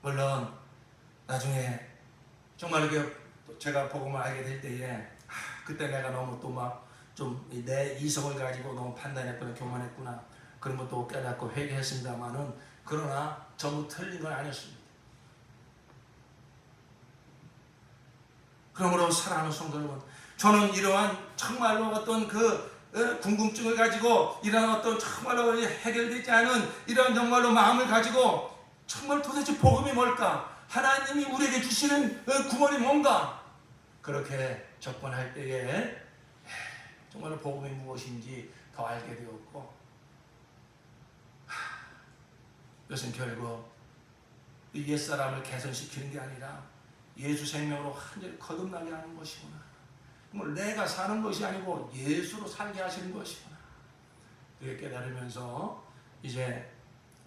물론 나중에 정말 이렇게 제가 복음을 알게 될 때에 그때 내가 너무 또 막 좀 내 이성을 가지고 너무 판단했구나, 교만했구나, 그런 것도 깨닫고 회개했습니다만은, 그러나 전부 틀린 건 아니었습니다. 그러므로 사랑하는 성도 여러분, 저는 이러한 정말로 어떤 궁금증을 가지고 이러한 어떤 정말로 해결되지 않은 이러한 정말로 마음을 가지고 정말 도대체 복음이 뭘까? 하나님이 우리에게 주시는 구원이 뭔가? 그렇게 접근할 때에 정말로 복음이 무엇인지 더 알게 되었고, 이것은 결국 이 옛사람을 개선시키는 게 아니라 예수 생명으로 완전히 거듭나게 하는 것이구나. 내가 사는 것이 아니고 예수로 살게 하시는 것이구나. 이렇게 깨달으면서 이제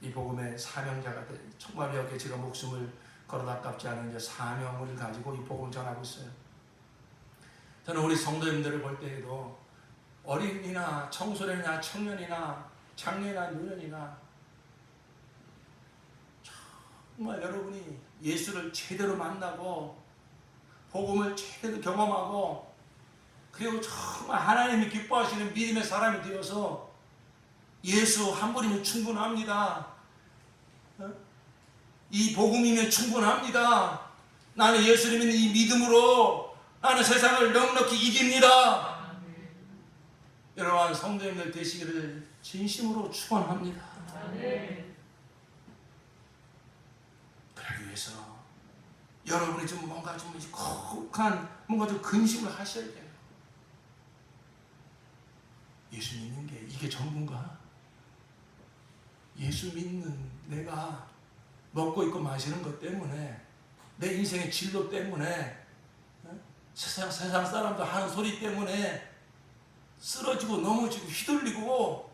이 복음의 사명자가 정말 여기에 제가 목숨을 걸어도 아깝지 않은 이제 사명을 가지고 이 복음을 전하고 있어요. 저는 우리 성도님들을 볼 때에도 어린이나 청소년이나 청년이나 장년이나 노년이나 정말 여러분이 예수를 제대로 만나고 복음을 제대로 경험하고 그리고 정말 하나님이 기뻐하시는 믿음의 사람이 되어서 예수 한 분이면 충분합니다. 이 복음이면 충분합니다. 나는 예수님의 이 믿음으로 나는 세상을 넉넉히 이깁니다. 여러분 성도님들 되시기를 진심으로 축원합니다. 그러기 위해서 여러분이 좀 뭔가 좀 거룩한 뭔가 좀 근심을 하셔야 돼요. 예수 믿는 게 이게 전부인가? 예수 믿는 내가 먹고 있고 마시는 것 때문에 내 인생의 진로 때문에 세상 사람들 하는 소리 때문에 쓰러지고 넘어지고 휘둘리고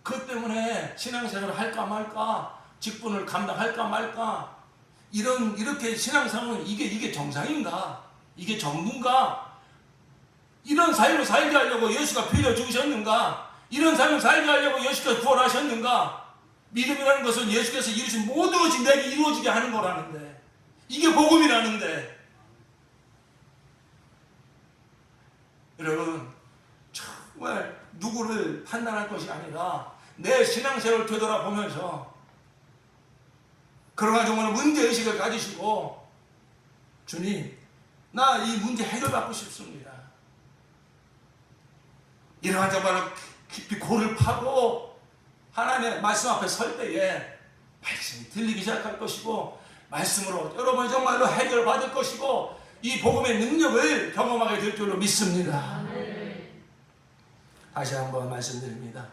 그것 때문에 신앙생활을 할까 말까 직분을 감당할까 말까 이렇게 신앙생활은 이게 정상인가? 이게 전부인가? 이런 삶을 살게 하려고 예수가 빌려 주셨는가? 이런 삶을 살게 하려고 예수께서 구원하셨는가? 믿음이라는 것은 예수께서 이루신 모든 것이 내게 이루어지게 하는 거라는데 이게 복음이라는데 여러분 정말 누구를 판단할 것이 아니라 내 신앙생활을 되돌아보면서 그러나 정말 문제의식을 가지시고 주님 나 이 문제 해결받고 싶습니다. 이러한 정말로 깊이 골을 파고 하나님의 말씀 앞에 설 때에 말씀이 들리기 시작할 것이고 말씀으로 여러분이 정말로 해결받을 것이고 이 복음의 능력을 경험하게 될 줄로 믿습니다. 다시 한번 말씀드립니다.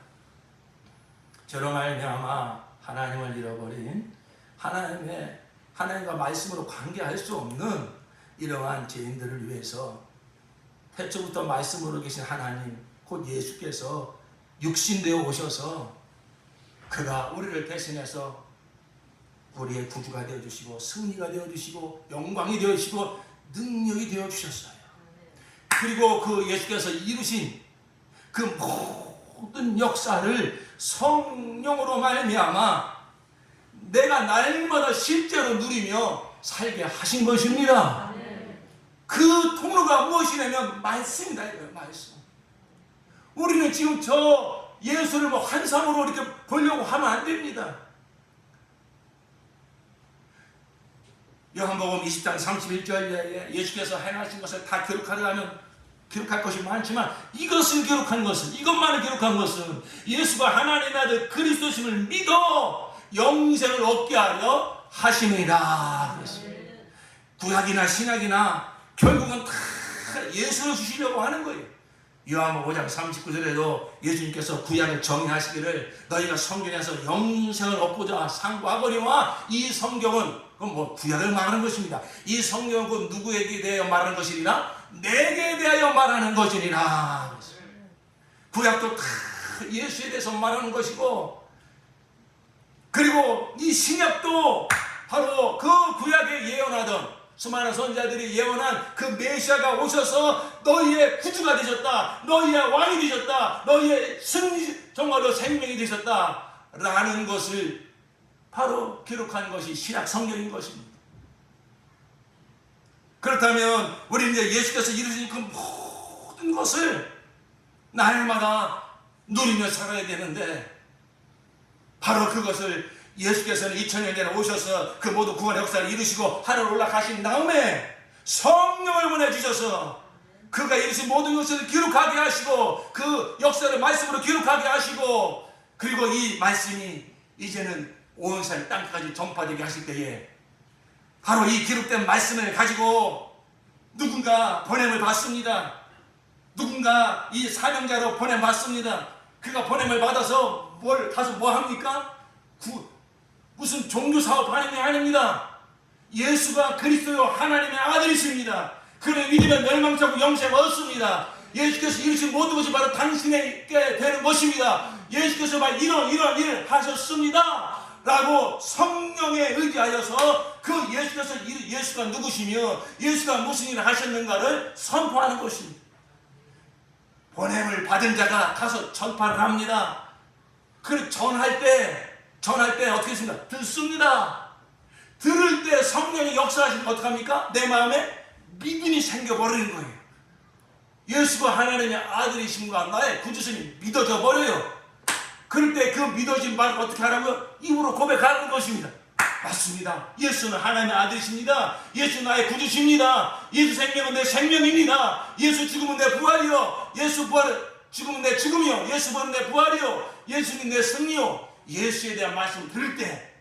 저로 말미암아 하나님을 잃어버린 하나님과 말씀으로 관계할 수 없는 이러한 죄인들을 위해서 태초부터 말씀으로 계신 하나님 곧 예수께서 육신되어 오셔서 그가 우리를 대신해서 우리의 구주가 되어주시고 승리가 되어주시고 영광이 되어주시고 능력이 되어주셨어요. 그리고 그 예수께서 이루신 그 모든 역사를 성령으로 말미암아 내가 날마다 실제로 누리며 살게 하신 것입니다. 그 통로가 무엇이냐면 말씀이다 이거예요. 말씀. 우리는 지금 저 예수를 뭐 환상으로 이렇게 보려고 하면 안 됩니다. 요한복음 20장 31절에 예수께서 행하신 것을 다 기록하려면 기록할 것이 많지만 이것을 기록한 것은 이것만을 기록한 것은 예수가 하나님의 아들 그리스도심을 믿어 영생을 얻게 하려 하심이라 그랬습니다. 구약이나 신약이나 결국은 다 예수를 주시려고 하는 거예요. 요한복음 5장 39절에도 예수님께서 구약을 정의하시기를 너희가 성경에서 영생을 얻고자 상고하거니와 이 성경은 그건 뭐 구약을 말하는 것입니다. 이 성경은 그 누구에게 대하여 말하는 것이니라 내게 대하여 말하는 것이니라. 구약도 다 예수에 대해서 말하는 것이고 그리고 이 신약도 바로 그 구약에 예언하던 수많은 선지자들이 예언한 그 메시아가 오셔서 너희의 구주가 되셨다. 너희의 왕이 되셨다. 너희의 승리 정말로 생명이 되셨다. 라는 것을 바로 기록한 것이 신약 성경인 것입니다. 그렇다면 우리 이제 예수께서 이루신 그 모든 것을 날마다 누리며 살아야 되는데 바로 그것을 예수께서는 2000년 전에 오셔서 그 모든 구원의 역사를 이루시고 하늘 올라가신 다음에 성령을 보내주셔서 그가 이루신 모든 것을 기록하게 하시고 그 역사를 말씀으로 기록하게 하시고 그리고 이 말씀이 이제는 온 세상 땅까지 전파되게 하실 때에 바로 이 기록된 말씀을 가지고 누군가 보냄을 받습니다. 누군가 이 사명자로 보냄 받습니다. 그가 보냄을 받아서 가서 뭐 합니까? 무슨 종교 사업 하는 게 아닙니다. 예수가 그리스도요 하나님의 아들이십니다. 그를 믿으면 멸망치 않고 영생을 얻습니다. 예수께서 이루신 모든 것이 바로 당신에게 되는 것입니다. 예수께서 막 이런 일을 하셨습니다. 라고 성령에 의지하여서 그 예수가 누구시며 예수가 무슨 일을 하셨는가를 선포하는 것입니다. 보냄을 받은 자가 가서 전파를 합니다. 그 전할 때 어떻게 했습니까? 듣습니다. 들을 때 성령이 역사하시면 어떡합니까? 내 마음에 믿음이 생겨버리는 거예요. 예수가 하나님의 아들이심과 나의 구주심이 믿어져 버려요. 그럴 때 그 믿어진 말을 어떻게 하라고요? 입으로 고백하는 것입니다. 맞습니다. 예수는 하나님의 아들이십니다. 예수 나의 구주십니다. 예수 생명은 내 생명입니다. 예수 죽음은 내 부활이요. 예수 죽음은 내 죽음이요. 예수 부활은 내 부활이요. 예수님 내 승리요. 예수에 대한 말씀을 들을 때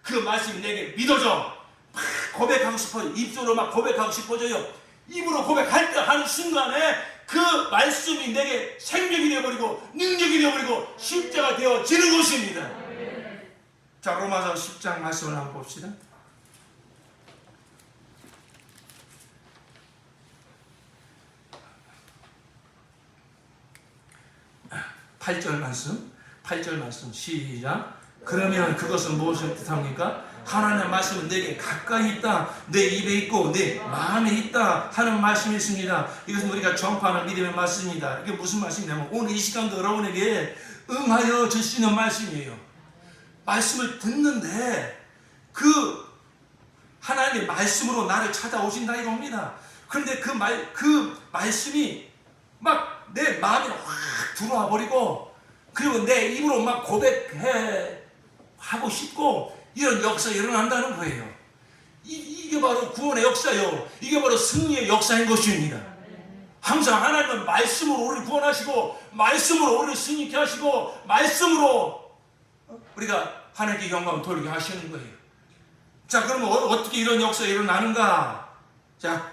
그 말씀이 내게 믿어져. 막 고백하고 싶어요. 입술로 막 고백하고 싶어져요. 입으로 고백할 때 하는 순간에 그 말씀이 내게 생명이 되어버리고 능력이 되어버리고 십자가 되어지는 것입니다. 자, 로마서 10장 말씀을 한번 봅시다. 8절 말씀 시작. 그러면 그것은 무엇을 뜻합니까? 하나님의 말씀은 내게 가까이 있다, 내 입에 있고 내 마음에 있다 하는 말씀이 있습니다. 이것은 우리가 전파하는 믿음의 말씀입니다. 이게 무슨 말씀이냐면 오늘 이 시간도 여러분에게 응하여 주시는 말씀이에요. 말씀을 듣는데 그 하나님의 말씀으로 나를 찾아오신다 이겁니다. 그런데 그 말씀이 막 내 마음에 확 들어와 버리고 그리고 내 입으로 막 고백하고 싶고 이런 역사가 일어난다는 거예요. 이게 바로 구원의 역사요. 이게 바로 승리의 역사인 것입니다. 항상 하나님은 말씀으로 우리를 구원하시고 말씀으로 우리를 승리케 하시고 말씀으로 우리가 하나님께 영광을 돌리게 하시는 거예요. 자, 그러면 어떻게 이런 역사가 일어나는가? 자,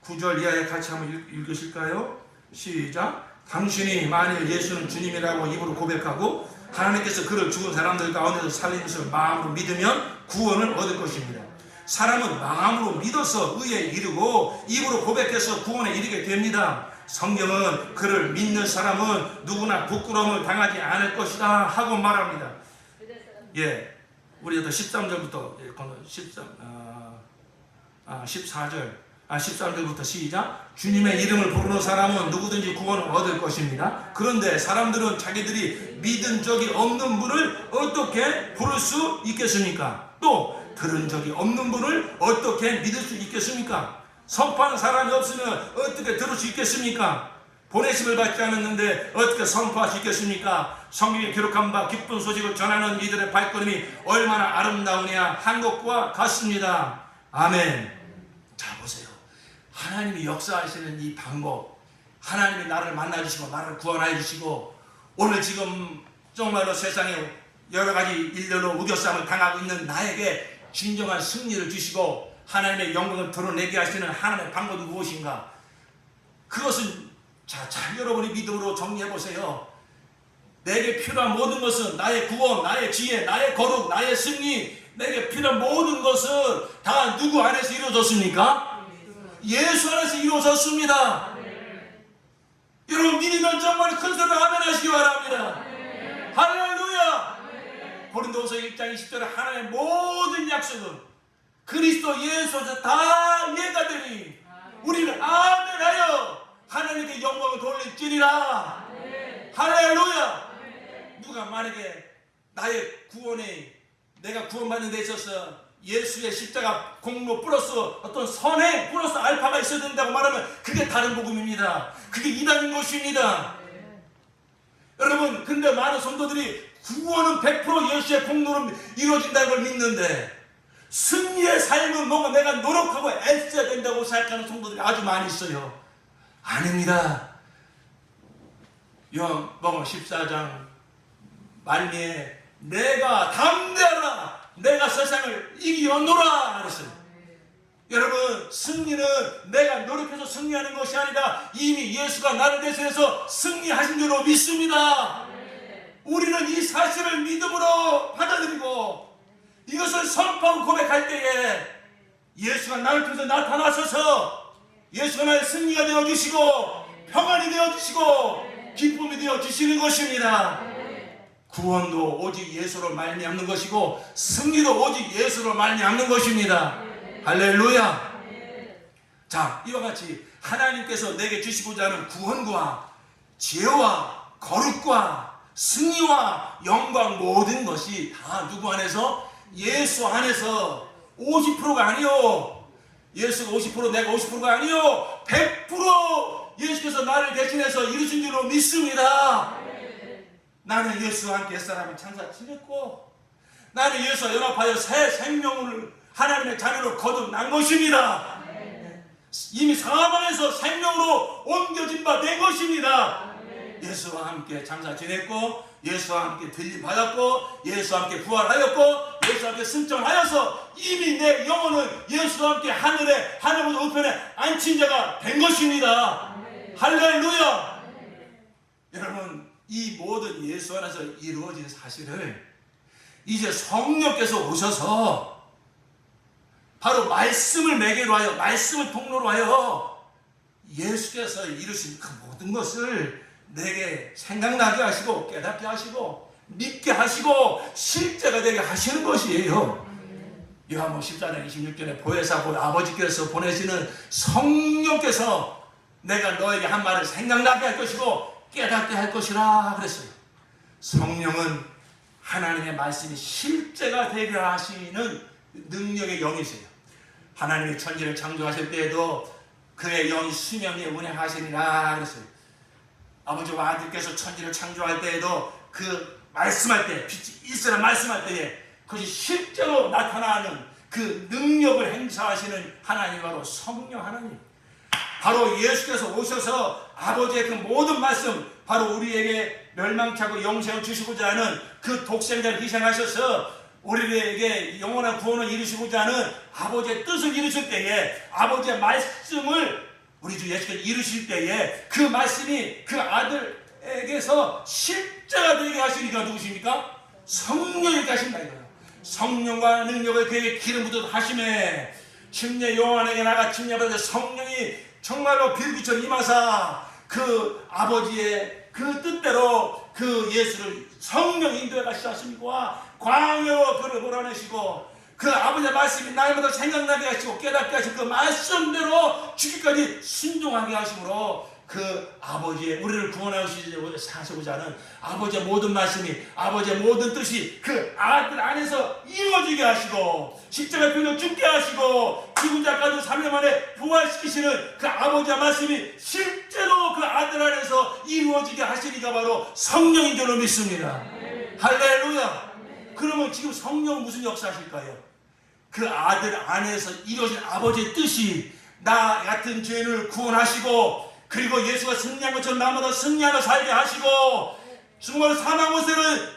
9절 이하에 같이 한번 읽으실까요? 시작. 당신이 만일 예수는 주님이라고 입으로 고백하고 하나님께서 그를 죽은 사람들 가운데서 살린 것을 마음으로 믿으면 구원을 얻을 것입니다. 사람은 마음으로 믿어서 의에 이르고 입으로 고백해서 구원에 이르게 됩니다. 성경은 그를 믿는 사람은 누구나 부끄러움을 당하지 않을 것이다 하고 말합니다. 예, 우리가 13절부터 13절부터 시작. 주님의 이름을 부르는 사람은 누구든지 구원을 얻을 것입니다. 그런데 사람들은 자기들이 믿은 적이 없는 분을 어떻게 부를 수 있겠습니까? 또 들은 적이 없는 분을 어떻게 믿을 수 있겠습니까? 선포하는 사람이 없으면 어떻게 들을 수 있겠습니까? 보내심을 받지 않았는데 어떻게 선포할 수 있겠습니까? 성경에 기록한 바 기쁜 소식을 전하는 이들의 발걸음이 얼마나 아름다우냐 한 것과 같습니다. 아멘. 자, 보세요. 하나님이 역사하시는 이 방법, 하나님이 나를 만나주시고 나를 구원해 주시고 오늘 지금 정말로 세상에 여러 가지 일들로 우겨싸움을 당하고 있는 나에게 진정한 승리를 주시고 하나님의 영광을 드러내게 하시는 하나님의 방법이 무엇인가? 그것은 자, 여러분이 믿음으로 정리해 보세요. 내게 필요한 모든 것은 나의 구원, 나의 지혜, 나의 거룩, 나의 승리, 내게 필요한 모든 것은 다 누구 안에서 이루어졌습니까? 예수 안에서 이루어졌습니다. 여러분 믿으면 정말 큰 소리로 아멘 하시기 바랍니다. 할렐루야. 고린도후서 1장 20절에 하나님의 모든 약속은 그리스도 예수에서 다 이해가 되니 우리는 아멘하여 하나님께 영광을 돌릴지니라. 할렐루야. 누가 만약에 나의 구원에 내가 구원받는 데 있어서 예수의 십자가 공로 플러스 어떤 선행 플러스 알파가 있어야 된다고 말하면 그게 다른 복음입니다. 그게 이단인 것입니다. 여러분, 근데 많은 성도들이 구원은 100% 예수의 공로로 이루어진다는 걸 믿는데 승리의 삶은 뭔가 내가 노력하고 애써야 된다고 생각하는 성도들이 아주 많이 있어요. 아닙니다. 요한복음 14장 말미에 내가 담대하라 내가 세상을 이기었노라 그랬어요. 여러분, 승리는 내가 노력해서 승리하는 것이 아니라 이미 예수가 나를 대신해서 승리하신 줄로 믿습니다. 우리는 이 사실을 믿음으로 받아들이고 이것을 선포하고 고백할 때에 예수가 나를 통해서 나타나셔서 예수가 나의 승리가 되어주시고 평안이 되어주시고 기쁨이 되어주시는 것입니다. 구원도 오직 예수로 말미암는 것이고 승리도 오직 예수로 말미암는 것입니다. 할렐루야. 자, 이와 같이 하나님께서 내게 주시고자 하는 구원과 지혜와 거룩과 승리와 영광 모든 것이 다 누구 안에서? 예수 안에서 50%가 아니요. 예수가 50% 내가 50%가 아니요. 100% 예수께서 나를 대신해서 이루신 줄로 믿습니다. 나는 예수와 함께 옛사람을 창사 지냈고 나는 예수와 연합하여 새 생명을 하나님의 자녀로 거듭난 것입니다. 이미 사망에서 생명으로 옮겨진 바 된 것입니다. 예수와 함께 장사 지냈고 예수와 함께 들림받았고 예수와 함께 부활하였고 예수와 함께 승천하여서 이미 내 영혼은 예수와 함께 하늘에 하늘보다 우편에 앉힌 자가 된 것입니다. 할렐루야. 여러분 이 모든 예수 안에서 이루어진 사실을 이제 성령께서 오셔서 바로 말씀을 매개로 하여 말씀을 통로로 하여 예수께서 이루신 그 모든 것을 내게 생각나게 하시고 깨닫게 하시고 믿게 하시고 실제가 되게 하시는 것이에요. 요한복음 14장 26절에 보혜사 곧 아버지께서 보내시는 성령께서 내가 너에게 한 말을 생각나게 할 것이고 깨닫게 할 것이라 그랬어요. 성령은 하나님의 말씀이 실제가 되게 하시는 능력의 영이세요. 하나님이 천지를 창조하실 때에도 그의 영이 수명 위에 운행하시니라 그랬어요. 아버지와 아들께서 천지를 창조할 때에도 그 말씀할 때 빛이 있으라 말씀할 때에 그것이 실제로 나타나는 그 능력을 행사하시는 하나님 바로 성령 하나님. 바로 예수께서 오셔서 아버지의 그 모든 말씀 바로 우리에게 멸망치 않고 영생을 주시고자 하는 그 독생자를 희생하셔서 우리에게 영원한 구원을 이루시고자 하는 아버지의 뜻을 이루실 때에 아버지의 말씀을 우리 주 예수께서 이루실 때에 그 말씀이 그 아들에게서 실제가 되게 하시니까 누구십니까? 성령이 하신다 이거예요. 성령과 능력을 그에게 기름 붓듯 하심에 침례 요한에게 나가 침례받을 성령이 정말로 빌기처럼 임하사 그 아버지의 그 뜻대로 그 예수를 성령 인도해 가시지 않습니까? 광야로 그를 몰아내시고 그 아버지의 말씀이 날마다 생각나게 하시고 깨닫게 하시고 그 말씀대로 죽기까지 순종하게 하심으로 그 아버지의 우리를 구원하시고자 하는 아버지의 모든 말씀이 아버지의 모든 뜻이 그 아들 안에서 이루어지게 하시고 십자가 필로 죽게 하시고 죽은 자 가운데 3일 만에 부활시키시는 그 아버지의 말씀이 실제로 그 아들 안에서 이루어지게 하시니까 바로 성령인 줄로 믿습니다. 할렐루야. 그러면 지금 성령은 무슨 역사하실까요? 그 아들 안에서 이루어진 아버지의 뜻이 나 같은 죄인을 구원하시고 그리고 예수가 승리한 것처럼 나보다 승리하며 살게 하시고 정말 사망 권세를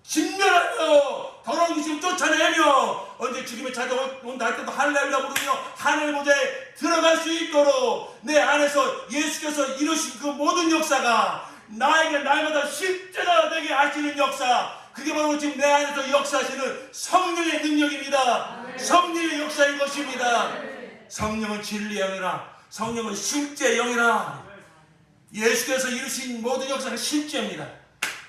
진멸하며 더러운 귀신을 쫓아내며 언제 죽임이 찾아온다 할 때도 할렐루야 부르며 하늘 무대에 들어갈 수 있도록 내 안에서 예수께서 이루신 그 모든 역사가 나에게 날마다 실제가 되게 하시는 역사 그게 바로 지금 내 안에서 역사하시는 성령의 능력입니다. 성령의 역사인 것입니다. 성령은 진리의 영이라 성령은 실제의 영이라 예수께서 이루신 모든 역사가 실제입니다.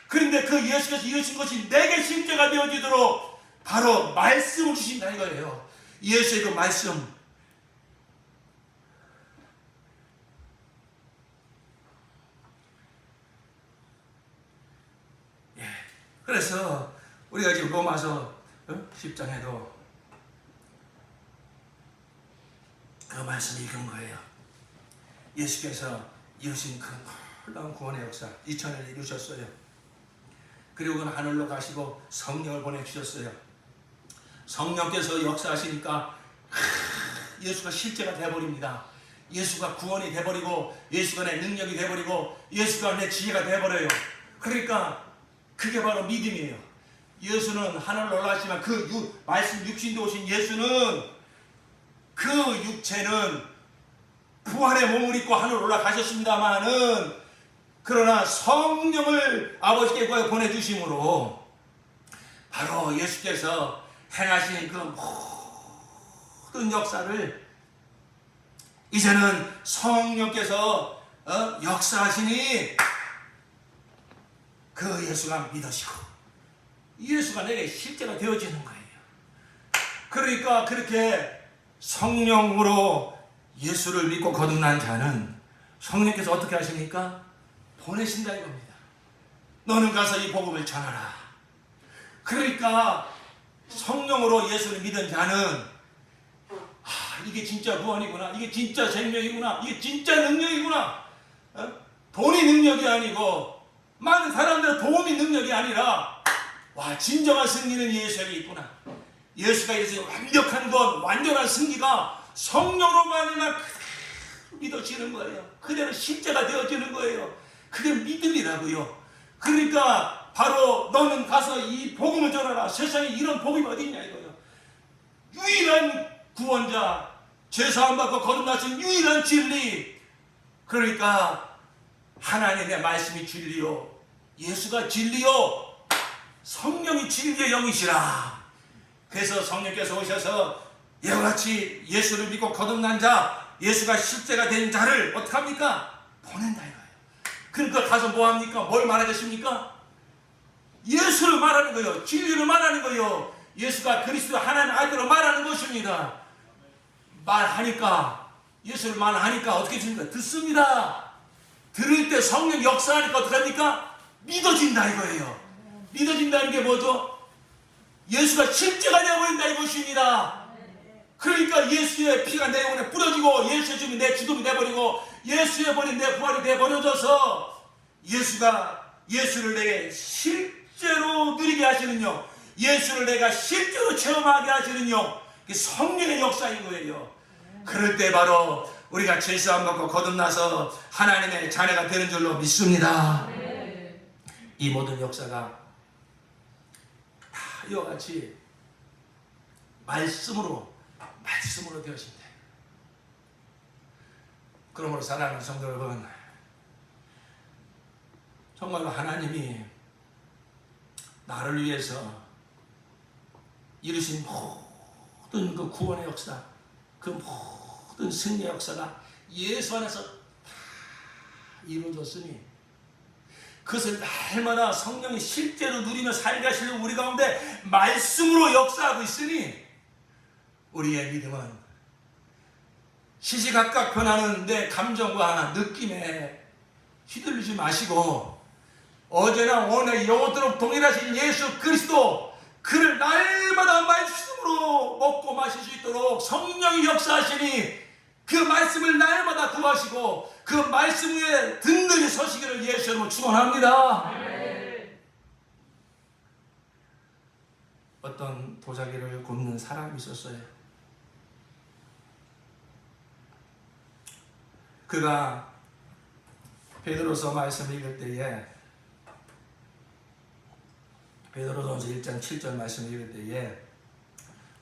그런데 그 예수께서 이루신 것이 내게 실제가 되어지도록 바로 말씀을 주신다 이거예요. 예수의 그 말씀 그래서 우리가 지금 로마서 10장에도 그 말씀을 읽은 거예요. 예수께서 이루신 그 놀라운 구원의 역사 2000년을 이루셨어요. 그리고 그는 하늘로 가시고 성령을 보내주셨어요. 성령께서 역사하시니까 예수가 실제가 되어버립니다. 예수가 구원이 되어버리고 예수가 내 능력이 되어버리고 예수가 내 지혜가 되어버려요. 그러니까 그게 바로 믿음이에요. 예수는 하늘로 올라가시지만 그 말씀 육신도 오신 예수는 그 육체는 부활의 몸을 입고 하늘로 올라가셨습니다마는 그러나 성령을 아버지께 구하여 보내주심으로 바로 예수께서 행하신 그 모든 역사를 이제는 성령께서 역사하시니 그 예수가 믿으시고 예수가 내게 실제가 되어지는 거예요. 그러니까 그렇게 성령으로 예수를 믿고 거듭난 자는 성령께서 어떻게 하십니까? 보내신다 이겁니다. 너는 가서 이 복음을 전하라. 그러니까 성령으로 예수를 믿은 자는 이게 진짜 구원이구나, 이게 진짜 생명이구나, 이게 진짜 능력이구나. 돈이 능력이 아니고 많은 사람들의 도움이 능력이 아니라 진정한 승리는 예수에게 있구나. 예수가 이래서 완벽한 것, 완전한 승리가 성령으로만이나 믿어지는 거예요. 그대로 실제가 되어지는 거예요. 그게 믿음이라고요. 그러니까 바로 너는 가서 이 복음을 전하라. 세상에 이런 복음이 어디 있냐 이거예요. 유일한 구원자, 죄사함 받고 거듭나신 유일한 진리. 그러니까 하나님의 말씀이 진리요, 예수가 진리요, 성령이 진리의 영이시라. 그래서 성령께서 오셔서 이와 같이 예수를 믿고 거듭난 자, 예수가 실제가 된 자를 어떻게 합니까? 보낸다 이거예요. 그러니까 가서 뭐 합니까? 뭘 말하겠습니까? 예수를 말하는 거예요. 진리를 말하는 거예요. 예수가 그리스도 하나님 아들로 말하는 것입니다. 말하니까, 예수를 말하니까 어떻게 됩니까? 듣습니다. 들을 때 성령 역사하니까 어떻게 합니까? 믿어진다 이거예요. 믿어진다는 게 뭐죠? 예수가 실제가 되어버린다 이것입니다. 그러니까 예수의 피가 내 영혼에 뿌려지고, 예수의 죽음이 내 죽음이 돼버리고, 예수의 버린 내 부활이 돼버려져서 예수를 내게 실제로 누리게 하시는요, 예수를 내가 실제로 체험하게 하시는요, 성령의 역사인 거예요. 그럴 때 바로 우리가 죄사함 받고 거듭나서 하나님의 자녀가 되는 줄로 믿습니다. 이 모든 역사가 다 이와 같이 말씀으로 되어진다. 그러므로 사랑하는 성도 여러분, 정말로 하나님이 나를 위해서 이루신 모든 그 구원의 역사, 그 모든 승리의 역사가 예수 안에서 다 이루어졌으니, 그것을 날마다 성령이 실제로 누리며 살게 하시려고 우리 가운데 말씀으로 역사하고 있으니, 우리의 믿음은 시시각각 변하는 내 감정과 느낌에 휘둘리지 마시고, 어제나 오늘 영원토록 동일하신 예수 그리스도, 그를 날마다 말씀으로 먹고 마실 수 있도록 성령이 역사하시니, 그 말씀을 날마다 구하시고 그 말씀 위에 든든히 서시기를 예수 이름으로 축원합니다. 어떤 도자기를 굽는 사람이 있었어요. 그가 베드로서 말씀을 읽을 때에, 베드로전서 1장 7절 말씀을 읽을 때에,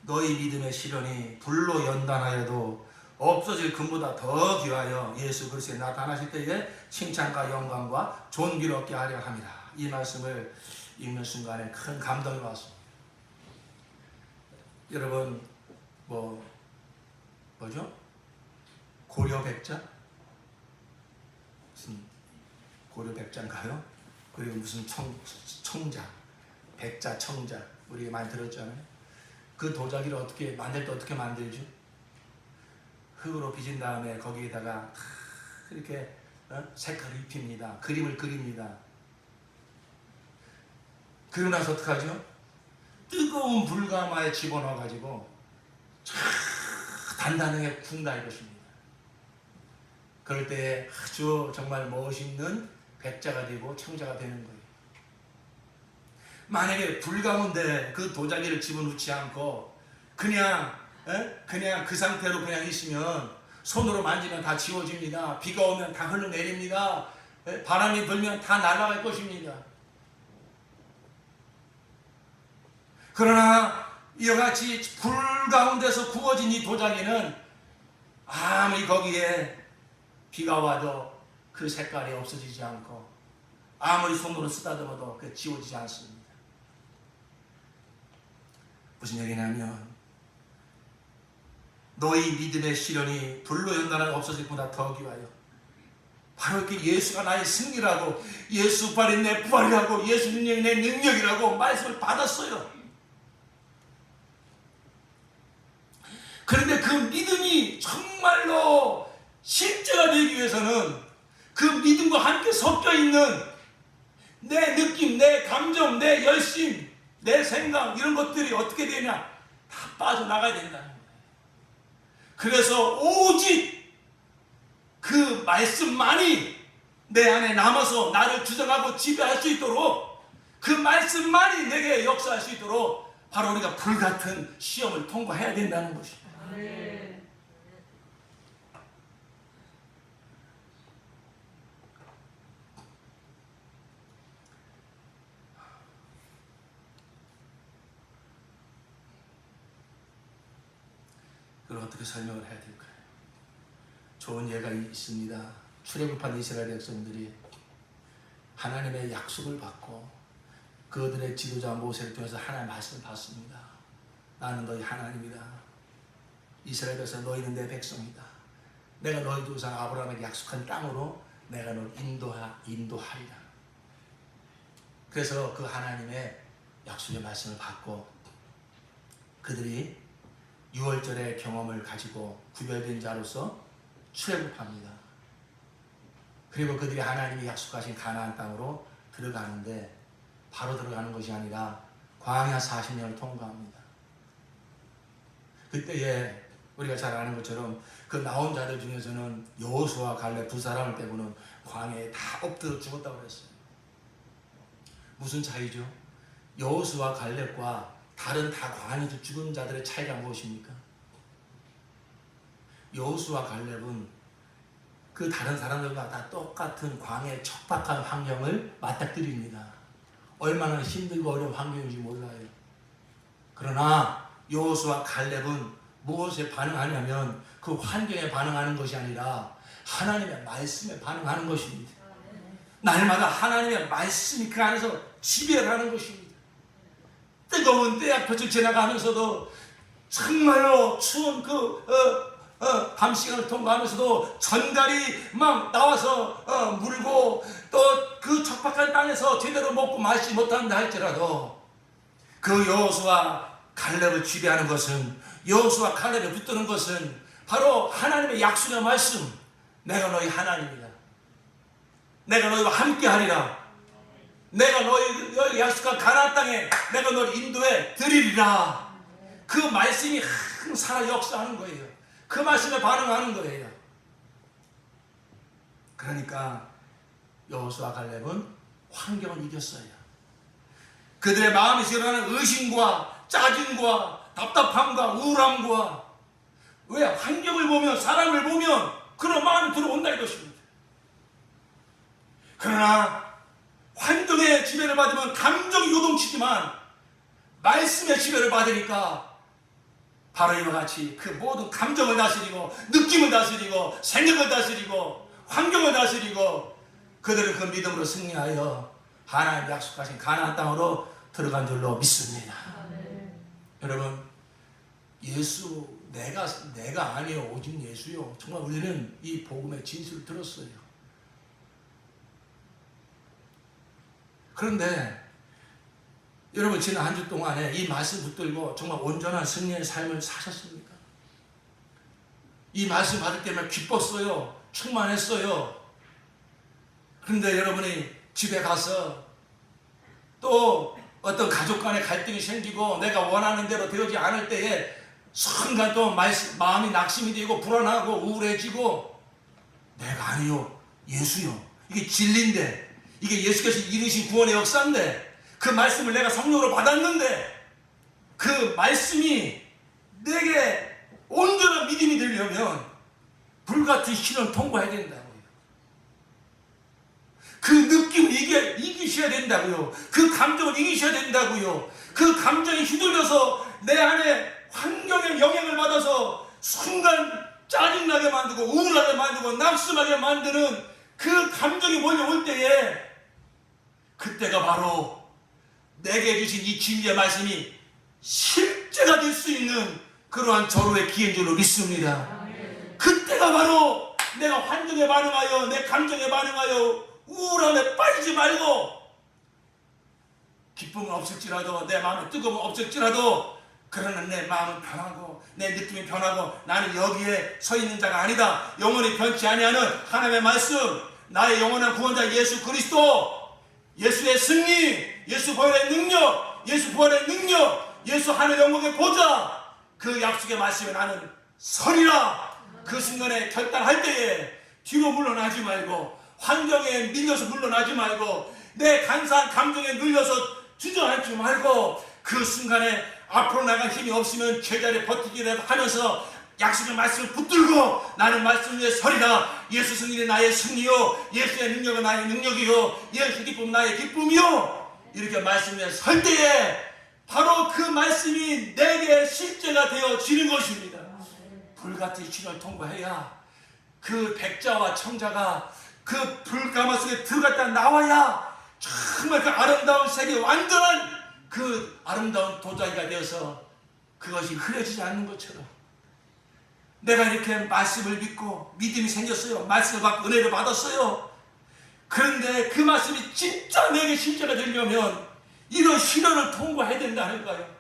너희 믿음의 시련이 불로 연단하여도 없어질 금보다 더 귀하여 예수 그리스도에 나타나실 때에 칭찬과 영광과 존귀를 얻게 하려 합니다. 이 말씀을 읽는 순간에 큰 감동이 왔습니다. 여러분, 뭐죠? 고려백자? 무슨 고려백자인가요? 그리고 무슨 청자, 백자, 청자, 우리가 많이 들었잖아요. 그 도자기를 어떻게 만들 때 어떻게 만들죠? 흙으로 빚은 다음에 거기에다가 이렇게 색깔을 입힙니다. 그림을 그립니다. 그러고 나서 어떡하죠? 뜨거운 불가마에 집어넣어 가지고 단단하게 굽다 이것입니다. 그럴 때 아주 정말 멋있는 백자가 되고 청자가 되는 거예요. 만약에 불 가운데 그 도자기를 집어넣지 않고 그냥 그 상태로 그냥 있으면 손으로 만지면 다 지워집니다. 비가 오면 다 흘러내립니다. 바람이 불면 다 날아갈 것입니다. 그러나 이와 같이 불 가운데서 구워진 이 도자기는 아무리 거기에 비가 와도 그 색깔이 없어지지 않고, 아무리 손으로 쓰다듬어도 그 지워지지 않습니다. 무슨 얘기냐면, 너희 믿음의 시련이 불로 연단하여 없어질 것보다 더 귀하여, 바로 이렇게 예수가 나의 승리라고, 예수 부활이 내 부활이라고, 예수 능력이 내 능력이라고 말씀을 받았어요. 그런데 그 믿음이 정말로 실제가 되기 위해서는 그 믿음과 함께 섞여 있는 내 느낌, 내 감정, 내 열심, 내 생각 이런 것들이 어떻게 되냐 다 빠져나가야 된다는 거예요. 그래서 오직 그 말씀만이 내 안에 남아서 나를 주장하고 지배할 수 있도록 그 말씀만이 내게 역사할 수 있도록 바로 우리가 불같은 시험을 통과해야 된다는 것입니다. 아멘. 그걸 어떻게 설명을 해야 될까요? 좋은 예가 있습니다. 출애굽한 이스라엘 백성들이 하나님의 약속을 받고 그들의 지도자 모세를 통해서 하나님의 말씀을 받습니다. 나는 너희 하나님이다. 이스라엘 백성 너희는 내 백성이다. 내가 너희 조상 아브라함에게 약속한 땅으로 내가 너를 인도하리라. 그래서 그 하나님의 약속의 말씀을 받고 그들이 6월절의 경험을 가지고 구별된 자로서 출애굽합니다. 그리고 그들이 하나님이 약속하신 가나안 땅으로 들어가는데 바로 들어가는 것이 아니라 광야 40년을 통과합니다. 그때에 우리가 잘 아는 것처럼 그 나온 자들 중에서는 여호수아 갈렙 두 사람을 빼고는 광야에 다 엎드려 죽었다고 그랬어요. 무슨 차이죠? 여호수아 갈렙과 다른 다 광야에서 죽은 자들의 차이가 무엇입니까? 여호수아 갈렙은 그 다른 사람들과 다 똑같은 광야의 척박한 환경을 맞닥뜨립니다. 얼마나 힘들고 어려운 환경인지 몰라요. 그러나 여호수아 갈렙은 무엇에 반응하냐면 그 환경에 반응하는 것이 아니라 하나님의 말씀에 반응하는 것입니다. 날마다 하나님의 말씀이 그 안에서 지배를 하는 것입니다. 뜨거운 때약볕을 지나가면서도 정말로 추운 밤 시간을 통과하면서도 전갈이 막 나와서 물고 또 그 척박한 땅에서 제대로 먹고 마시지 못한다 할지라도 그 여호수아 갈렙을 지배하는 것은 여호수아 갈렙에 붙드는 것은 바로 하나님의 약속의 말씀. 내가 너희 하나님이다. 내가 너희와 함께하리라. 내가 너희 약속한 가나안 땅에 내가 너를 인도해 드리리라. 그 말씀이 항상 살아 역사하는 거예요. 그 말씀에 반응하는 거예요. 그러니까 여호수아 갈렙은 환경을 이겼어요. 그들의 마음에서 일어나는 의심과 짜증과 답답함과 우울함과 왜 환경을 보면 사람을 보면 그런 마음이 들어온다 이것입니다. 그러나 환경의 지배를 받으면 감정이 요동치지만 말씀의 지배를 받으니까 바로 이와 같이 그 모든 감정을 다스리고 느낌을 다스리고 생각을 다스리고 환경을 다스리고 그들은 그 믿음으로 승리하여 하나님 약속하신 가나안 땅으로 들어간 줄로 믿습니다. 여러분 예수 내가 아니요 오직 예수요. 정말 우리는 이 복음의 진실을 들었어요. 그런데 여러분 지난 한 주 동안에 이 말씀 붙들고 정말 온전한 승리의 삶을 사셨습니까? 이 말씀 받을 때면 기뻤어요. 충만했어요. 그런데 여러분이 집에 가서 또 어떤 가족 간의 갈등이 생기고 내가 원하는 대로 되지 않을 때에 순간 또 마음이 낙심이 되고 불안하고 우울해지고 내가 아니요 예수요. 이게 진리인데 이게 예수께서 이루신 구원의 역사인데 그 말씀을 내가 성령으로 받았는데 그 말씀이 내게 온전한 믿음이 되려면 불같은 시련을 통과해야 된다고요. 그 느낌을 이기셔야 된다고요. 그 감정을 이기셔야 된다고요. 그 감정이 휘둘려서 내 안에 환경의 영향을 받아서 순간 짜증나게 만들고 우울하게 만들고 낙심하게 만드는 그 감정이 몰려올 때에 그때가 바로 내게 주신 이 진리의 말씀이 실제가 될 수 있는 그러한 절호의 기회인 줄로 믿습니다. 그때가 바로 내가 환경에 반응하여 내 감정에 반응하여 우울함에 빠지지 말고 기쁨은 없을지라도 내 마음에 뜨거움은 없을지라도 그러나 내 마음은 변하고 내 느낌이 변하고 나는 여기에 서 있는 자가 아니다. 영원히 변치 아니하는 하나님의 말씀 나의 영원한 구원자 예수 그리스도 예수의 승리 예수 보혈의 능력 예수 부활의 능력, 예수 하늘 영광의 보좌, 그 약속의 말씀에 나는 서리라. 그 순간에 결단할 때에 뒤로 물러나지 말고, 환경에 밀려서 물러나지 말고, 내 간사한 감정에 눌려서 주저앉지 말고, 그 순간에 앞으로 나갈 힘이 없으면 제자리에 버티기라도 하면서 약속의 말씀을 붙들고 나는 말씀 위에 서리라. 예수 승리는 나의 승리요, 예수의 능력은 나의 능력이요, 예수의 기쁨은 나의 기쁨이요. 이렇게 말씀 위에 설 때에 바로 그 말씀이 내게 실제가 되어지는 것입니다. 불같은 시련을 통과해야 그 백자와 청자가 그 불가마 속에 들어갔다 나와야 정말 그 아름다운 세계, 완전한 그 아름다운 도자기가 되어서 그것이 흐려지지 않는 것처럼, 내가 이렇게 말씀을 믿고 믿음이 생겼어요. 말씀을 받고 은혜를 받았어요. 그런데 그 말씀이 진짜 내게 실제가 되려면 이런 시련을 통과해야 된다는 거예요.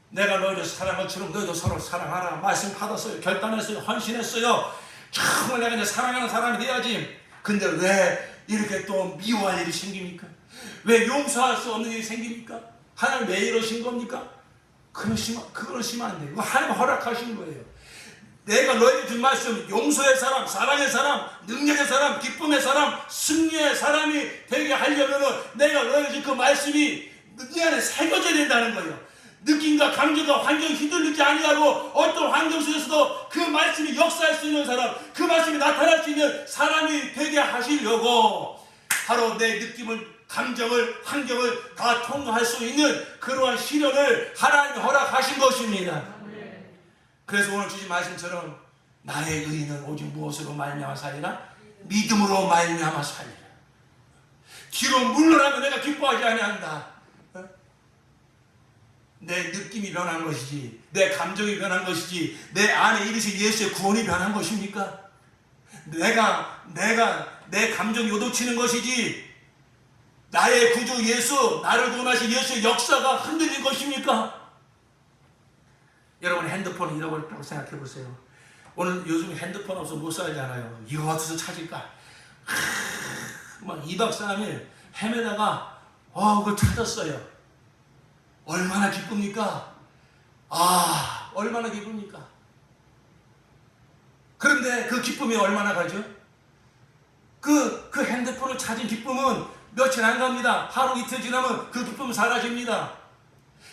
내가 너희를 사랑한 것처럼 너희도 서로 사랑하라. 말씀 받았어요. 결단했어요. 헌신했어요. 정말 내가 이제 사랑하는 사람이 돼야지. 근데 왜 이렇게 또 미워할 일이 생깁니까? 왜 용서할 수 없는 일이 생깁니까? 하나님 왜 이러신 겁니까? 그러시면 안 돼요. 이거 하나님 허락하신 거예요. 내가 너에게 준 말씀, 용서의 사람, 사랑의 사람, 능력의 사람, 기쁨의 사람, 승리의 사람이 되게 하려면 내가 너에게 준 그 말씀이 네 안에 새겨져야 된다는 거예요. 느낌과 감정과 환경에 휘둘리지 아니하고 어떤 환경 속에서도 그 말씀이 역사할 수 있는 사람, 그 말씀이 나타날 수 있는 사람이 되게 하시려고 바로 내 느낌을, 감정을, 환경을 다 통과할 수 있는 그러한 시련을 하나님이 허락하신 것입니다. 그래서 오늘 주신 말씀처럼 나의 의인은 오직 무엇으로 말미암아 살리라? 믿음으로 말미암아 살리라. 뒤로 물러나면 내가 기뻐하지 아니한다. 내 느낌이 변한 것이지, 내 감정이 변한 것이지, 내 안에 이르신 예수의 구원이 변한 것입니까? 내 감정이 요동치는 것이지, 나의 구주 예수, 나를 구원하신 예수의 역사가 흔들린 것입니까? 여러분, 핸드폰을 잃어버렸다고 생각해 보세요. 오늘 요즘 핸드폰 없어 못 살잖아요. 이거 어디서 찾을까? 막 2박 3일 헤매다가 그걸 찾았어요. 얼마나 기쁩니까? 얼마나 기쁩니까? 그런데 그 기쁨이 얼마나 가죠? 그 핸드폰을 찾은 기쁨은 며칠 안 갑니다. 하루 이틀 지나면 그 기쁨은 사라집니다.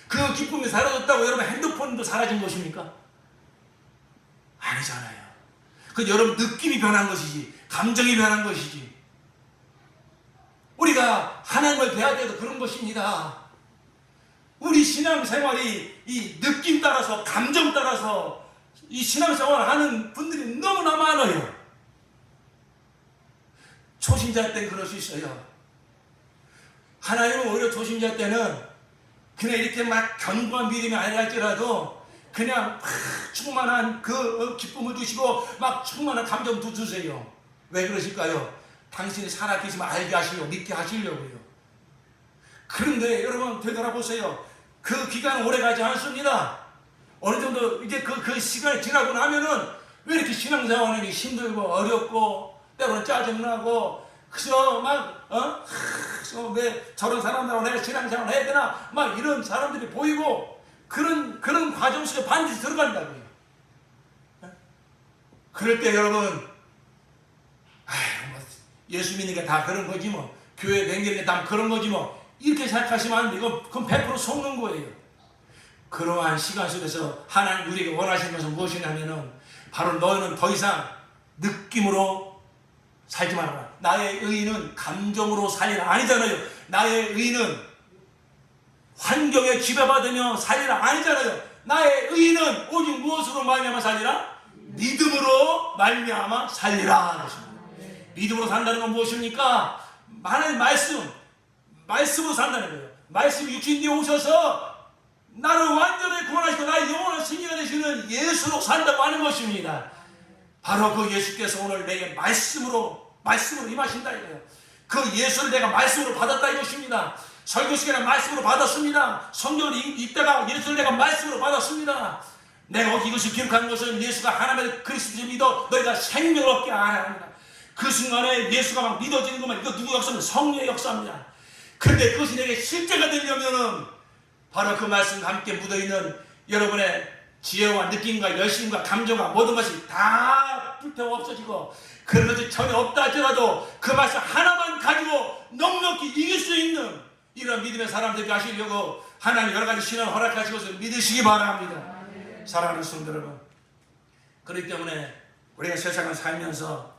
그 기쁨이 사라졌다고 여러분 핸드폰도 사라진 것입니까? 아니잖아요. 그 여러분 느낌이 변한 것이지, 감정이 변한 것이지. 우리가 하나님을 배워야 돼도 그런 것입니다. 우리 신앙생활이 이 느낌 따라서, 감정 따라서 이 신앙생활을 하는 분들이 너무나 많아요. 초신자 때는 그럴 수 있어요. 하나님은 오히려 초신자 때는 그냥 이렇게 막 견고한 믿음이 아니라 할지라도 그냥 충만한 그 기쁨을 주시고 막 충만한 감정도 주세요. 왜 그러실까요? 당신이 살아계시면 알게 하시려고, 믿게 하시려고요. 그런데 여러분 되돌아보세요. 그 기간은 오래가지 않습니다. 어느 정도 이제 그 시간이 지나고 나면은 왜 이렇게 신앙생활이 힘들고 어렵고 때로는 짜증나고 그저 막 왜 저런 사람들하고 내가 신앙생활을 해야 되나 막 이런 사람들이 보이고 그런 과정 속에 반드시 들어간다고요. 그럴 때 여러분 예수 믿는 게 다 그런 거지 뭐, 교회 다니는 게 다 그런 거지 뭐, 이렇게 생각하시면 안 돼. 그건 100% 속는 거예요. 그러한 시간 속에서 하나님 우리에게 원하시는 것은 무엇이냐면은 바로 너희는 더 이상 느낌으로 살지 말아라. 나의 의인은 감정으로 살리라 아니잖아요. 나의 의인은 환경에 지배받으며 살리라 아니잖아요. 나의 의인은 오직 무엇으로 말미암아 살리라? 믿음으로 말미암아 살리라. 믿음으로 산다는 건 무엇입니까? 하나님의 말씀으로 산다는 거예요. 말씀이 육신되어 오셔서 나를 완전히 구원하시고 나의 영원한 승리가 되시는 예수로 산다고 하는 것입니다. 바로 그 예수께서 오늘 내게 말씀으로 임하신다 이거예요. 그 예수를 내가 말씀으로 받았다 이것입니다. 설교 시간에 말씀으로 받았습니다. 성경을 읽다가 예수를 내가 말씀으로 받았습니다. 내가 이것을 기록하는 것은 예수가 하나님의 그리스도를 믿어 너희가 생명을 얻게 하라 합니다. 그 순간에 예수가 막 믿어지는 것만, 이거 누구 역사입니까? 성령의 역사입니다. 근데 그것이 내게 실제가 되려면은 바로 그 말씀과 함께 묻어있는 여러분의 지혜와 느낌과 열심과 감정과 모든 것이 다 불태워 없어지고 그런 것이 전혀 없다 할지라도 그 말씀 하나만 가지고 넉넉히 이길 수 있는 이런 믿음의 사람들이 하시려고 하나님 여러 가지 신앙을 허락하시고 믿으시기 바랍니다. 사랑하는 성도 여러분, 그렇기 때문에 우리가 세상을 살면서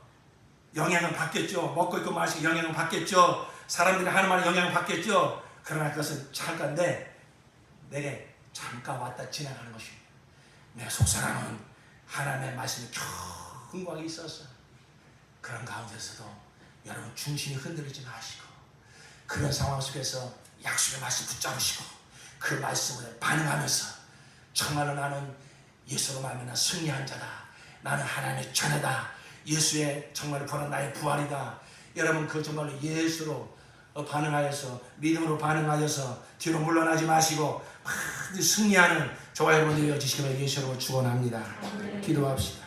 영향을 받겠죠. 먹고 있고 마시고 영향을 받겠죠. 사람들이 하는 말에 영향을 받겠죠. 그러나 그것은 잠깐인데 내게 잠깐 왔다 지나가는 것입니다. 내 속사람은 하나님의 말씀이 견고하게 있어서 그런 가운데서도 여러분 중심이 흔들리지 마시고 그런 상황 속에서 약속의 말씀 붙잡으시고 그 말씀을 반응하면서 정말로 나는 예수로 말미암아 승리한 자다. 나는 하나님의 자녀다. 예수의 정말 부활은 나의 부활이다. 여러분 그 정말로 예수로 반응하여서 믿음으로 반응하여서 뒤로 물러나지 마시고 반드시 승리하는 저와 여러분들이 되어주시기를 예수로 축원합니다. 기도합시다.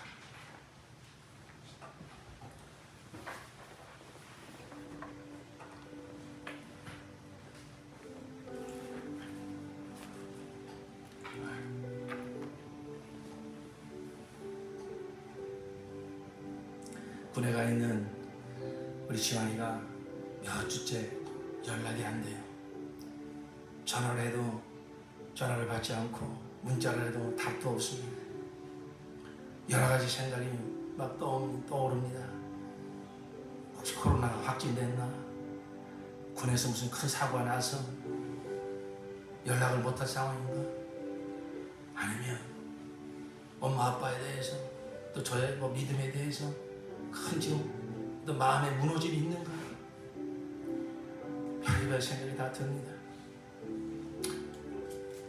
군에 가 있는 우리 지환이가 몇 주째 연락이 안 돼요. 전화를 해도 전화를 받지 않고 문자를 해도 답도 없습니다. 여러 가지 생각이 막 떠오릅니다. 혹시 코로나 확진됐나? 군에서 무슨 큰 사고가 나서 연락을 못할 상황인가? 아니면 엄마 아빠에 대해서 또 저의 믿음에 대해서 큰 지금 또 마음의 무너짐이 있는가? 별의별 생각이 다 듭니다.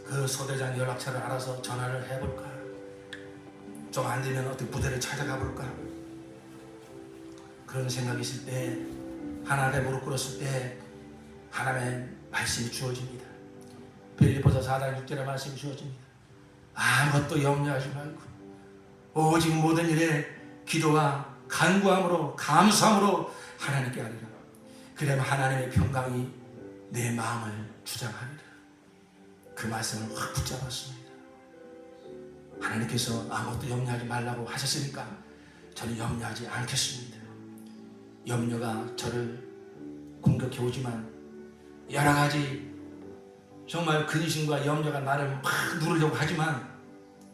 그 소대장 연락처를 알아서 전화를 해볼까? 좀 안 되면 어떻게 부대를 찾아가 볼까? 그런 생각이 있을 때 하나님께 무릎 꿇었을 때 하나님의 말씀이 주어집니다. 빌립보서 4장 6절의 말씀이 주어집니다. 아무것도 염려하지 말고 오직 모든 일에 기도와 간구함으로 감사함으로 하나님께 하리라. 그러면 하나님의 평강이 내 마음을 주장하리라. 그 말씀을 확 붙잡았습니다. 하나님께서 아무것도 염려하지 말라고 하셨으니까 저는 염려하지 않겠습니다. 염려가 저를 공격해 오지만 여러 가지 정말 근심과 염려가 나를 막 누르려고 하지만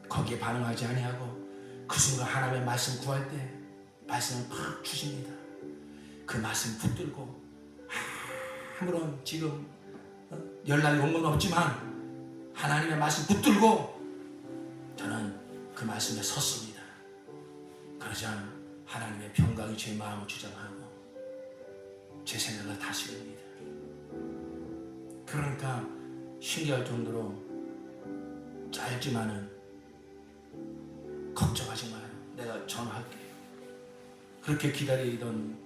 거기에 반응하지 아니하고 그 순간 하나님의 말씀 구할 때 말씀을 팍 주십니다. 그 말씀 붙들고 아무런 지금 연락이 온 건 없지만 하나님의 말씀 붙들고 저는 그 말씀에 섰습니다. 그러자 하나님의 평강이 제 마음을 주장하고 제 생각을 다스립니다. 그러니까 신기할 정도로 짧지만은 걱정하지 마요. 내가 전화할게. 그렇게 기다리던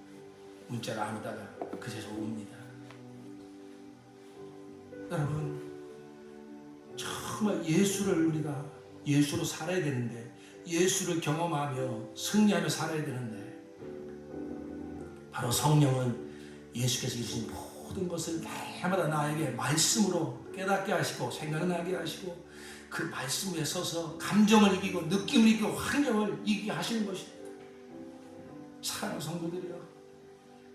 문자가 안 오다가 그제서 옵니다. 여러분 정말 예수를 우리가 예수로 살아야 되는데 예수를 경험하며 승리하며 살아야 되는데 바로 성령은 예수께서 이루신 모든 것을 날마다 나에게 말씀으로 깨닫게 하시고 생각나게 하시고 그 말씀 위에 서서 감정을 이기고 느낌을 이기고 환경을 이기게 하시는 것입니다. 사랑하는 성도들이여,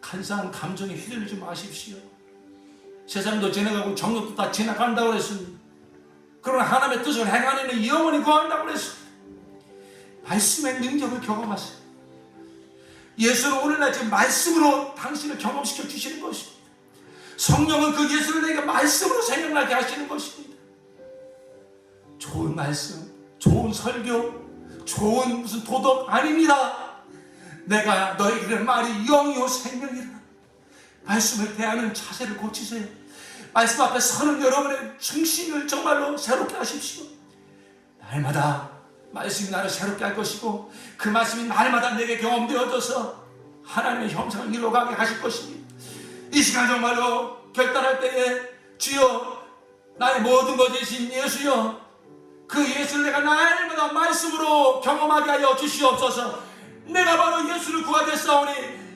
간사한 감정에 휘둘리지 마십시오. 세상도 지나가고 정욕도 다 지나간다고 그랬습니다. 그러나 하나님의 뜻을 행하는 이는 영원히 구한다고 그랬습니다. 말씀의 능력을 경험하세요. 예수는 오늘날 지금 말씀으로 당신을 경험시켜 주시는 것입니다. 성령은 그 예수를 내게 말씀으로 생각나게 하시는 것입니다. 좋은 말씀, 좋은 설교, 좋은 무슨 도덕 아닙니다. 내가 너에게 이런 말이 영이요 생명이라. 말씀을 대하는 자세를 고치세요. 말씀 앞에 서는 여러분의 중심을 정말로 새롭게 하십시오. 날마다 말씀이 나를 새롭게 할 것이고 그 말씀이 날마다 내게 경험되어져서 하나님의 형상을 이루어가게 하실 것입니다. 이 시간 정말로 결단할 때에 주여 나의 모든 것이신 예수여, 그 예수를 내가 날마다 말씀으로 경험하게 하여 주시옵소서. 내가 바로 예수를 구하겠사오니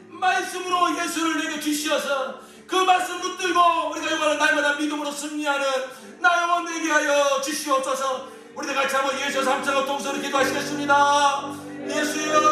말씀으로 예수를 내게 주시어서 그 말씀 붙들고 우리가 이번에 날마다 믿음으로 승리하는 나 영혼 되게 하여 주시옵소서. 우리가 같이 한번 예수 삼창을 통해서 기도하시겠습니다. 예수여